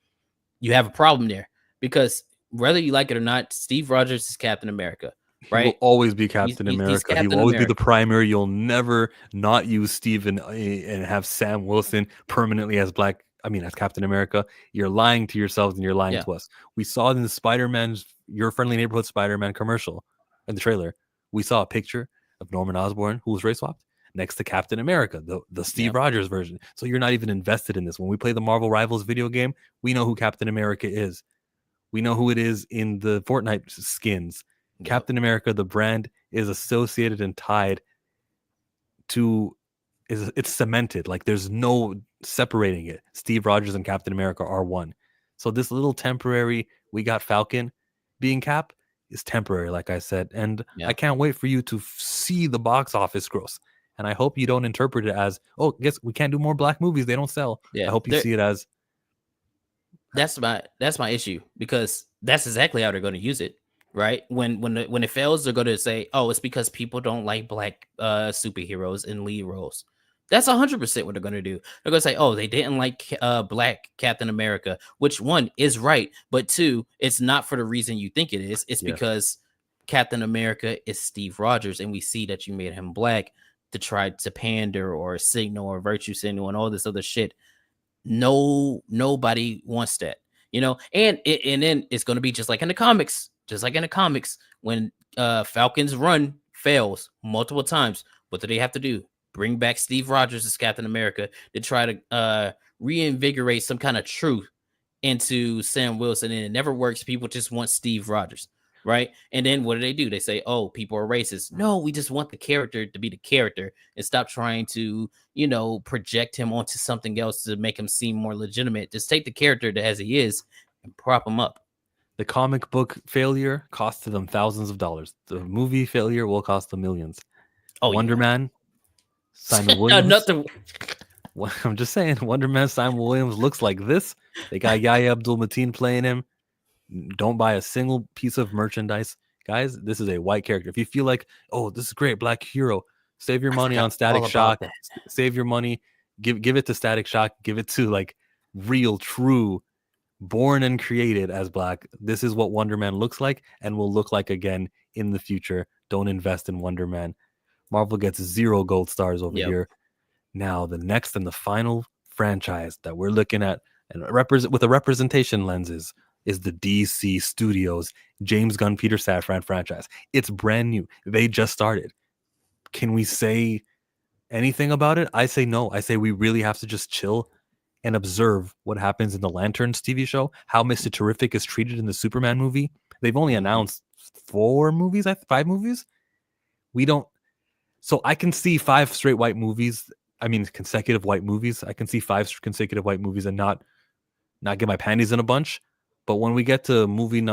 You have a problem there because whether you like it or not, Steve Rogers is Captain America, He will right? always be He's, Captain he's, he's America. He will Captain always be the America. primary. You'll never not use Steven and have Sam Wilson permanently as as Captain America. You're lying to yourselves and you're lying Yeah. to us. We saw it in the Spider-Man's Your Friendly Neighborhood Spider-Man commercial in the trailer. We saw a picture of Norman Osborn, who was race swapped, next to Captain America, the Steve Rogers version. So you're not even invested in this. When we play the Marvel Rivals video game, we know who Captain America is. We know who it is in the Fortnite skins. Yep. Captain America, the brand, is associated and tied to, it's cemented. Like, there's no separating it. Steve Rogers and Captain America are one. So this little temporary, we got Falcon being Cap, is temporary, like I said. And I can't wait for you to see the box office gross. And I hope you don't interpret it as, oh, guess we can't do more Black movies. They don't sell. Yeah. I hope you see it as, that's my issue, because that's exactly how they're going to use it, right? When it fails, they're going to say, oh, it's because people don't like Black superheroes in lead roles. That's 100% what they're going to do. They're going to say, oh, they didn't like Black Captain America, which, one, is right, but two, it's not for the reason you think it is. It's because Captain America is Steve Rogers, and we see that you made him Black to try to pander or signal or virtue signal and all this other shit. Nobody wants that, and then it's going to be just like in the comics, when Falcon's run fails multiple times. What do they have to do? Bring back Steve Rogers as Captain America to try to reinvigorate some kind of truth into Sam Wilson, and it never works. People just want Steve Rogers, right? And then what do? They say, oh, people are racist. No, we just want the character to be the character and stop trying to, project him onto something else to make him seem more legitimate. Just take the character as he is and prop him up. the comic book failure costed them thousands of dollars. The movie failure will cost them millions. Wonder Man, Simon Williams. Nothing. I'm just saying, Wonder Man, Simon Williams looks like this. They got Yahya Abdul-Mateen playing him. Don't buy a single piece of merchandise. Guys, this is a white character. If you feel like, oh, this is great, Black hero, save your money on Static Shock. Save your money. Give it to Static Shock. Give it to like real, true born and created as black. This is what Wonder Man looks like and will look like again in the future. Don't invest in Wonder Man. Marvel gets 0 gold stars over Yep. here. Now, the next and the final franchise that we're looking at and with a representation lenses is the DC Studios James Gunn Peter Safran franchise. It's brand new. They just started. Can we say anything about it? I say no. I say we really have to just chill and observe what happens in the Lanterns TV show, how Mr. Terrific is treated in the Superman movie. They've only announced 5 movies. We don't. So I can see 5 straight white movies. I mean, consecutive white movies. I can see 5 consecutive white movies and not get my panties in a bunch. But when we get to movie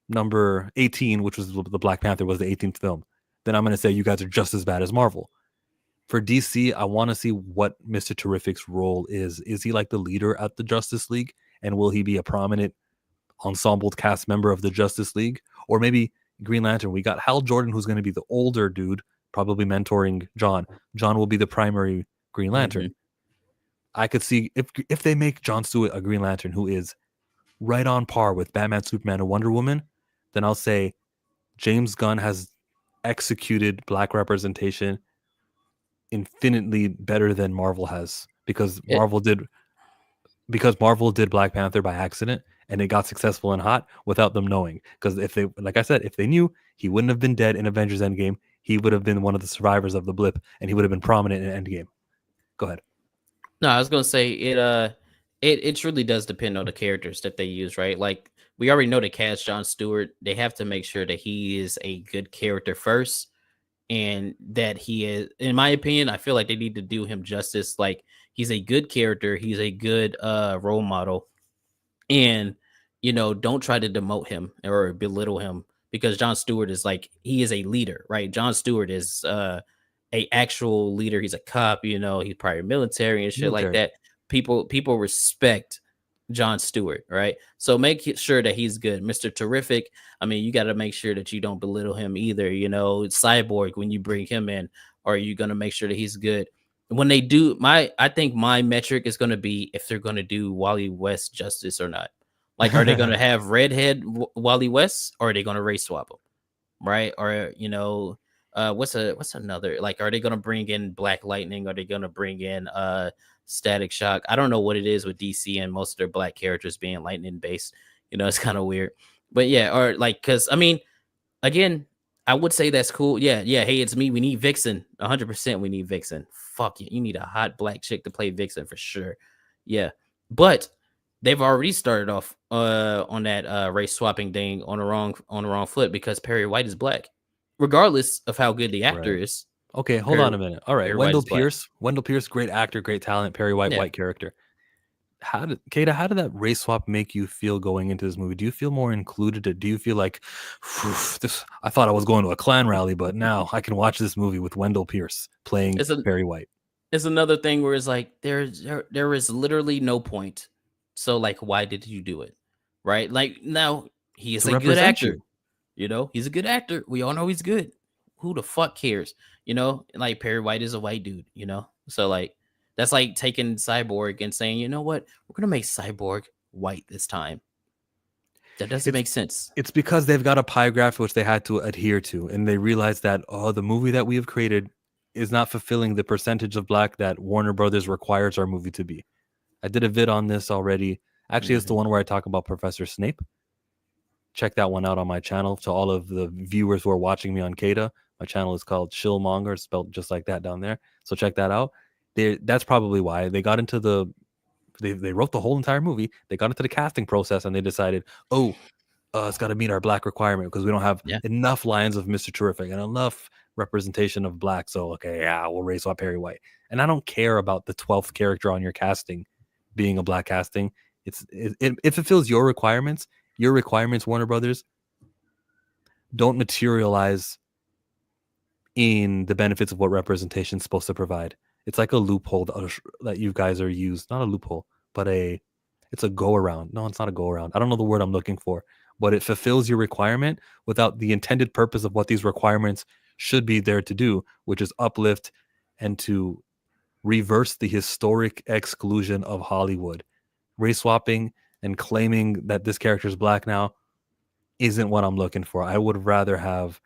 number 18, which was the Black Panther, was the 18th film, then I'm going to say you guys are just as bad as Marvel. For DC, I want to see what Mr. Terrific's role is. Is he like the leader at the Justice League? And will he be a prominent ensemble cast member of the Justice League? Or maybe Green Lantern. We got Hal Jordan, who's going to be the older dude, probably mentoring John. John will be the primary Green Lantern. I could see if they make John Stewart a Green Lantern who is right on par with Batman, Superman, and Wonder Woman, then I'll say James Gunn has executed black representation infinitely better than Marvel has, because Marvel did Black Panther by accident and it got successful and hot without them knowing. Because if they, like I said, if they knew, he wouldn't have been dead in Avengers Endgame. He would have been one of the survivors of the blip, and he would have been prominent in Endgame. Go ahead. No, I was gonna say it truly does depend on the characters that they use, right? Like we already know to cast John Stewart, they have to make sure that he is a good character first, and that he is, in my opinion, I feel like they need to do him justice. Like he's a good character, he's a good role model, and don't try to demote him or belittle him, because John Stewart is like, he is a leader, right? John Stewart is a actual leader. He's a cop, he's prior military and shit like that. People respect John Stewart, right? So make sure that he's good. Mr. Terrific, I mean, you got to make sure that you don't belittle him either. Cyborg, when you bring him in, are you going to make sure that he's good? When they do, I think my metric is going to be if they're going to do Wally West justice or not. Like, are they going to have redhead Wally West, or are they going to race swap him, right? Or what's another, like, are they going to bring in Black Lightning? Are they going to bring in Static Shock? I don't know what it is with DC and most of their black characters being lightning based. It's kind of weird, but yeah. Or like, because I mean, again, I would say that's cool. Yeah. Hey, it's me. We need Vixen. 100%. We need Vixen. Fuck it. You need a hot black chick to play Vixen for sure. Yeah, but they've already started off on that race swapping thing on the wrong foot, because Perry White is black, regardless of how good the actor is. Okay, hold on a minute. All right, Wendell Pierce, great actor, great talent. Perry White, white character. How did that race swap make you feel going into this movie? Do you feel more included? Do you feel like, I thought I was going to a Klan rally, but now I can watch this movie with Wendell Pierce playing Perry White? It's another thing where it's like there is literally no point. So like, why did you do it? Right? Like, now he is a good actor. He's a good actor. We all know he's good. Who the fuck cares? Like, Perry White is a white dude, So like, that's like taking Cyborg and saying, you know what, we're gonna make Cyborg white this time. That doesn't make sense. It's because they've got a pie graph which they had to adhere to, and they realized that the movie that we have created is not fulfilling the percentage of black that Warner Brothers requires our movie to be. I did a vid on this already. Actually, it's the one where I talk about Professor Snape. Check that one out on my channel. To all of the viewers who are watching me on Kada, my channel is called ChillMonger, spelled just like that down there. So check that out. That's probably why they got into they wrote the whole entire movie. They got into the casting process and they decided, it's got to meet our black requirement because we don't have enough lines of Mr. Terrific and enough representation of black. So, we'll race swap Perry White. And I don't care about the 12th character on your casting being a black casting. If it fulfills your requirements, Warner Brothers, don't materialize in the benefits of what representation is supposed to provide. It's like a loophole that you guys are used. Not a loophole, but it's a go around. No, it's not a go around. I don't know the word I'm looking for, but it fulfills your requirement without the intended purpose of what these requirements should be there to do, which is uplift and to reverse the historic exclusion of Hollywood. Race swapping and claiming that this character is black now isn't what I'm looking for. I would rather have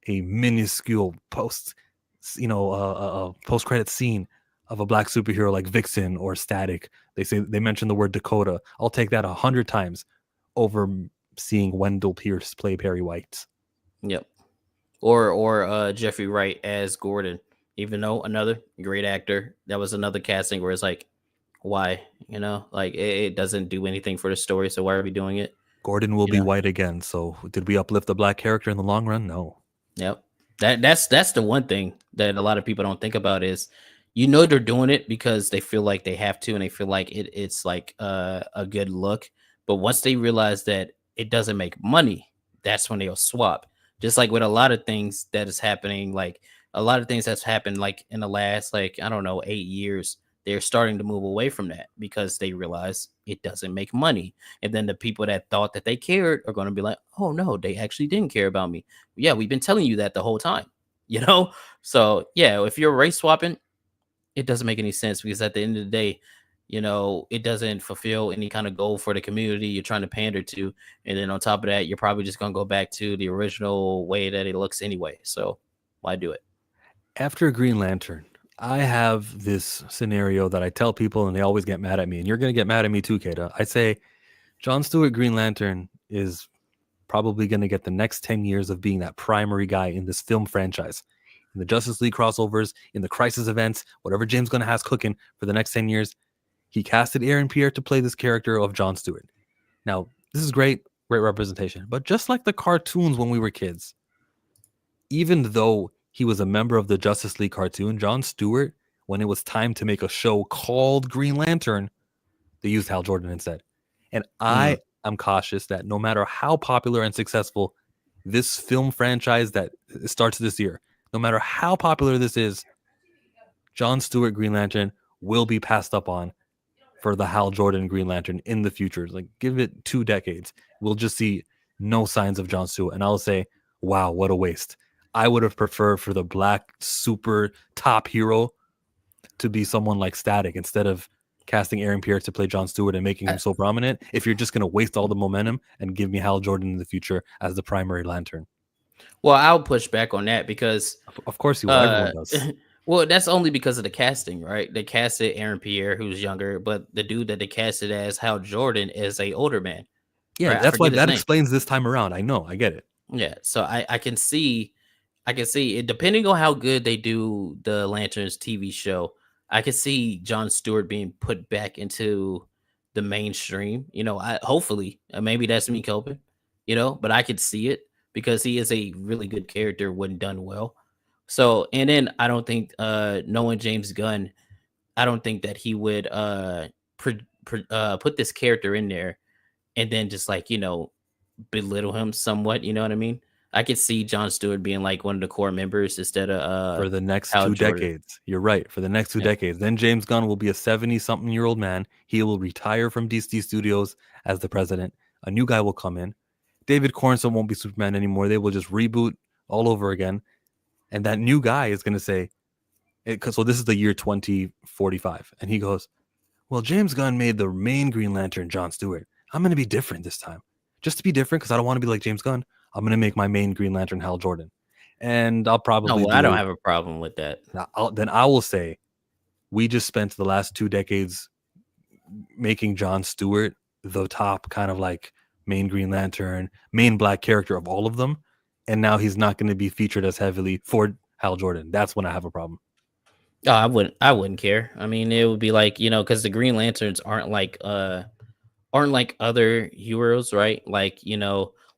a minuscule post credit scene of a black superhero like Vixen or Static. They mention the word Dakota. I'll take that 100 times over seeing Wendell Pierce play Perry White. Yep. Or Jeffrey Wright as Gordon. Even though another great actor, that was another casting where it's like, why? Like it doesn't do anything for the story. So why are we doing it? Gordon will You be know? white again. So did we uplift the black character in the long run? No. Yep. That's the one thing that a lot of people don't think about is, they're doing it because they feel like they have to and they feel like it's like a good look. But once they realize that it doesn't make money, that's when they'll swap. Just like with a lot of things that is happening, like a lot of things that's happened like in the last, like, I don't know, 8 years, they're starting to move away from that because they realize it doesn't make money. And then the people that thought that they cared are going to be like, oh no, they actually didn't care about me. Yeah, we've been telling you that the whole time, you know? So yeah, if you're race swapping, it doesn't make any sense because at the end of the day, it doesn't fulfill any kind of goal for the community you're trying to pander to. And then on top of that, you're probably just going to go back to the original way that it looks anyway. So why do it? After Green Lantern, I have this scenario that I tell people and they always get mad at me. And you're going to get mad at me too, Kata. I say John Stewart Green Lantern is probably going to get the next 10 years of being that primary guy in this film franchise. In the Justice League crossovers, in the Crisis events, whatever James Gunn has cooking for the next 10 years, he casted Aaron Pierre to play this character of John Stewart. Now, this is great representation. But just like the cartoons when we were kids, even though he was a member of the Justice League cartoon, John Stewart, when it was time to make a show called Green Lantern, they used Hal Jordan instead. And Mm. I'm cautious that no matter how popular and successful this film franchise that starts this year, no matter how popular this is, John Stewart Green Lantern will be passed up on for the Hal Jordan Green Lantern in the future. Like, give it 2 decades. We'll just see no signs of John Stewart. And I'll say, wow, what a waste. I would have preferred for the black super top hero to be someone like Static instead of casting Aaron Pierre to play John Stewart and making him so prominent. If you're just going to waste all the momentum and give me Hal Jordan in the future as the primary Lantern. Well, I'll push back on that because Of course you will. Everyone does. well, that's only because of the casting, right? They casted Aaron Pierre, who's younger, but the dude that they casted as Hal Jordan is a older man, Yeah, right? I that's why forget his that name. explains this time around. I know, I get it. Yeah, so I can see it depending on how good they do the Lanterns TV show. I can see John Stewart being put back into the mainstream. I hopefully maybe that's me coping, but I could see it because he is a really good character when done well. So and then I don't think knowing James Gunn, I don't think that he would put this character in there and then just like belittle him somewhat. You know what I mean? I could see John Stewart being like one of the core members instead of For the next Hal 2 Jordan. decades. You're right. For the next 2 Yeah. decades. Then James Gunn will be a 70-something-year-old man. He will retire from DC Studios as the president. A new guy will come in. David Cornston won't be Superman anymore. They will just reboot all over again. And that new guy is going to say, so this is the year 2045. And he goes, well, James Gunn made the main Green Lantern John Stewart. I'm going to be different this time. Just to be different, because I don't want to be like James Gunn, I'm going to make my main Green Lantern Hal Jordan. And I'll No, probably well, I don't do have a problem with that. then I will say we just spent the last 2 decades making John Stewart the top kind of like main Green Lantern, main black character of all of them. And now he's not going to be featured as heavily for Hal Jordan. That's when I have a problem. Oh, I wouldn't care. I mean, it would be like, because the Green Lanterns aren't like other heroes, right? Like,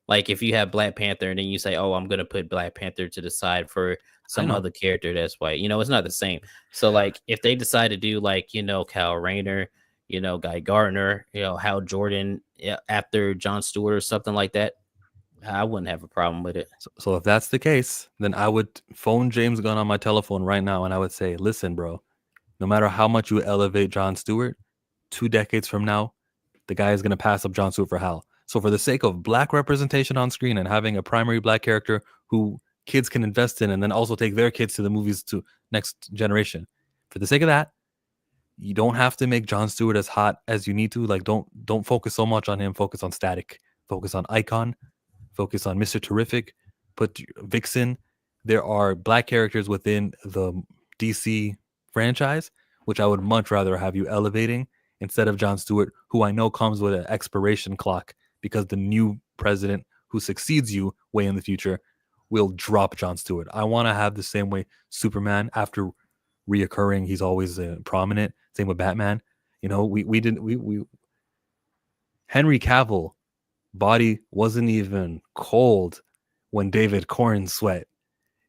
like if you have Black Panther and then you say, "Oh, I'm gonna put Black Panther to the side for I some know. other character that's white," it's not the same. So, like, if they decide to do like, Kyle Rayner, Guy Gardner, Hal Jordan after John Stewart or something like that, I wouldn't have a problem with it. So if that's the case, then I would phone James Gunn on my telephone right now and I would say, listen, bro, no matter how much you elevate John Stewart, 2 decades from now, the guy is going to pass up John Stewart for Hal. So for the sake of black representation on screen and having a primary black character who kids can invest in and then also take their kids to the movies to next generation, for the sake of that, You don't have to make Jon Stewart as hot as you need to. Like, don't focus so much on him. Focus on Static. Focus on Icon. Focus on Mr. Terrific. Put Vixen. There are black characters within the DC franchise, which I would much rather have you elevating instead of Jon Stewart, who I know comes with an expiration clock because the new president who succeeds you way in the future will drop Jon Stewart. I want to have the same way Superman after reoccurring, he's always prominent. Same with Batman. You know, we didn't we Henry Cavill body wasn't even cold when David Corn Sweat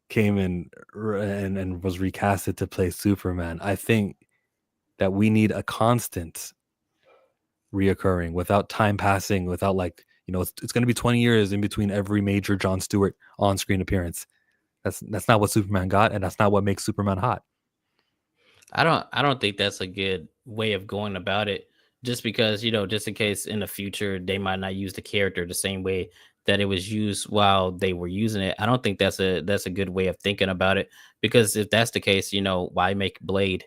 came in and was recasted to play Superman. I think that we need a constant reoccurring without time passing, without like, you know, it's going to be 20 years in between every major Jon Stewart on-screen appearance. That's not what Superman got, and that's not what makes Superman hot. I don't think that's a good way of going about it. Just because, just in case in the future they might not use the character the same way that it was used while they were using it. I don't think that's a good way of thinking about it. Because if that's the case, why make Blade?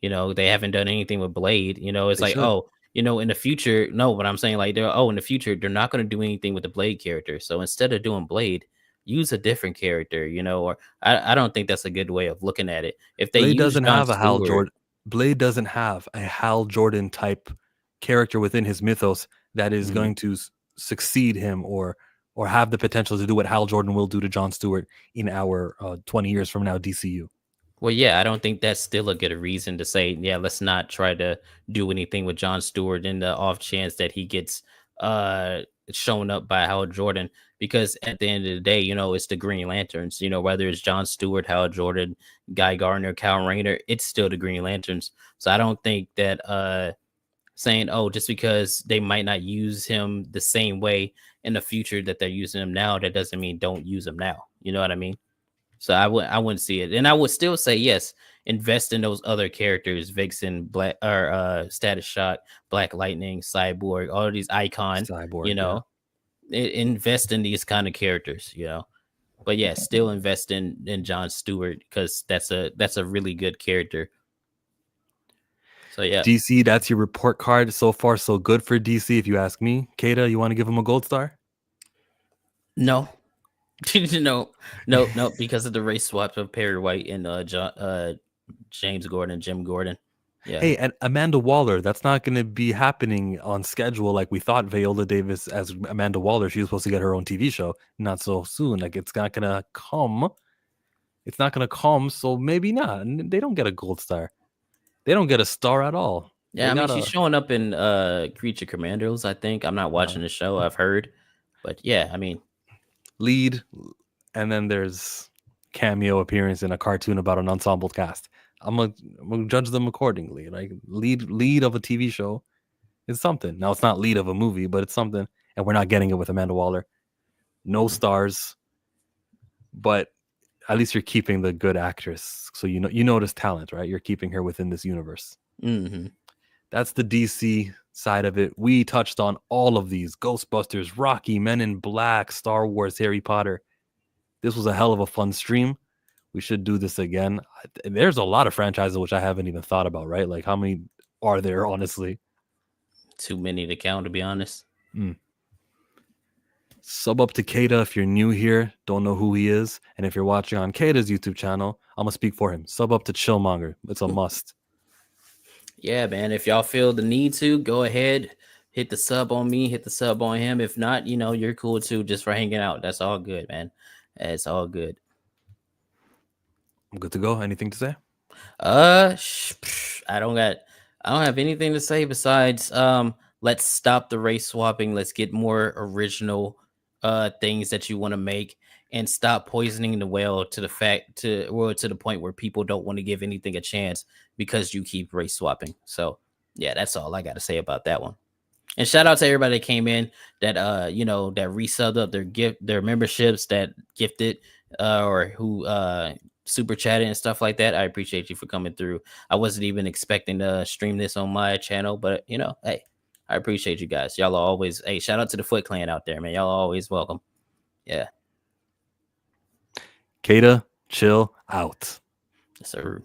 They haven't done anything with Blade. It's They like, should. oh, in the future, no, but I'm saying like in the future, they're not gonna do anything with the Blade character. So instead of doing Blade, use a different character, or I don't think that's a good way of looking at it. If they Blade use doesn't John have a Hal Stewart. Jordan. Blade doesn't have a Hal Jordan type character within his mythos that is Mhm. going to succeed him or have the potential to do what Hal Jordan will do to Jon Stewart in our 20 years from now DCU. Well, yeah, I don't think that's still a good reason to say, yeah, let's not try to do anything with John Stewart in the off chance that he gets uh shown up by Hal Jordan. Because at the end of the day, it's the Green Lanterns, whether it's John Stewart, Hal Jordan, Guy Gardner, Kyle Rayner, it's still the Green Lanterns. So I don't think that saying, oh, just because they might not use him the same way in the future that they're using him now, that doesn't mean don't use him now. You know what I mean? So I wouldn't see it. And I would still say yes, invest in those other characters, Vixen, Black or Status Shock, Black Lightning, Cyborg, all of these icon, you Cyborg, yeah. know, invest in these kind of characters. But yeah, still invest in John Stewart because that's a really good character. So yeah. DC, that's your report card. So far, so good for DC, if you ask me. Kata, you want to give him a gold star? No. No, no, no, because of the race swaps of Perry White and James Gordon, Jim Gordon. Yeah. Hey, and Amanda Waller, that's not going to be happening on schedule like we thought. Viola Davis as Amanda Waller, she was supposed to get her own TV show. Not so soon. Like, it's not going to come. It's not going to come, so maybe not. And they don't get a gold star. They don't get a star at all. Yeah, They I mean got she's a showing up in Creature Commandos, I think. I'm not watching the show, I've heard. But yeah, I mean, lead, and then there's cameo appearance in a cartoon about an ensemble cast. I'm gonna judge them accordingly. Like, lead of a TV show is something. Now, it's not lead of a movie, but it's something, and we're not getting it with Amanda Waller. No stars, but at least you're keeping the good actress. So you notice talent, right? You're keeping her within this universe. mhm. That's the DC side of it. We touched on all of these: Ghostbusters, Rocky, Men in Black, Star Wars, Harry Potter. This was a hell of a fun stream. We should do this again. There's a lot of franchises which I haven't even thought about, right? Like, how many are there, honestly? Too many to count, to be honest. Mm. Sub up to Kata if you're new here, don't know who he is. And if you're watching on Kata's YouTube channel, I'm going to speak for him. Sub up to ChillMonger. It's a must. Yeah, man. If y'all feel the need to, go ahead, hit the sub on me, hit the sub on him. If not, you're cool too, just for hanging out. That's all good, man. It's all good. I'm good to go. Anything to say? I don't have anything to say besides let's stop the race swapping. Let's get more original things that you want to make and stop poisoning the well to the point where people don't want to give anything a chance because you keep race swapping. So yeah, that's all I got to say about that one. And shout out to everybody that came in that that resubbed up their memberships, that gifted or who super chatted and stuff like that. I appreciate you for coming through. I wasn't even expecting to stream this on my channel, but hey, I appreciate you guys. Y'all are always, hey, shout out to the Foot Clan out there, man. Y'all are always welcome. Yeah. Kata, chill out. Yes, sir.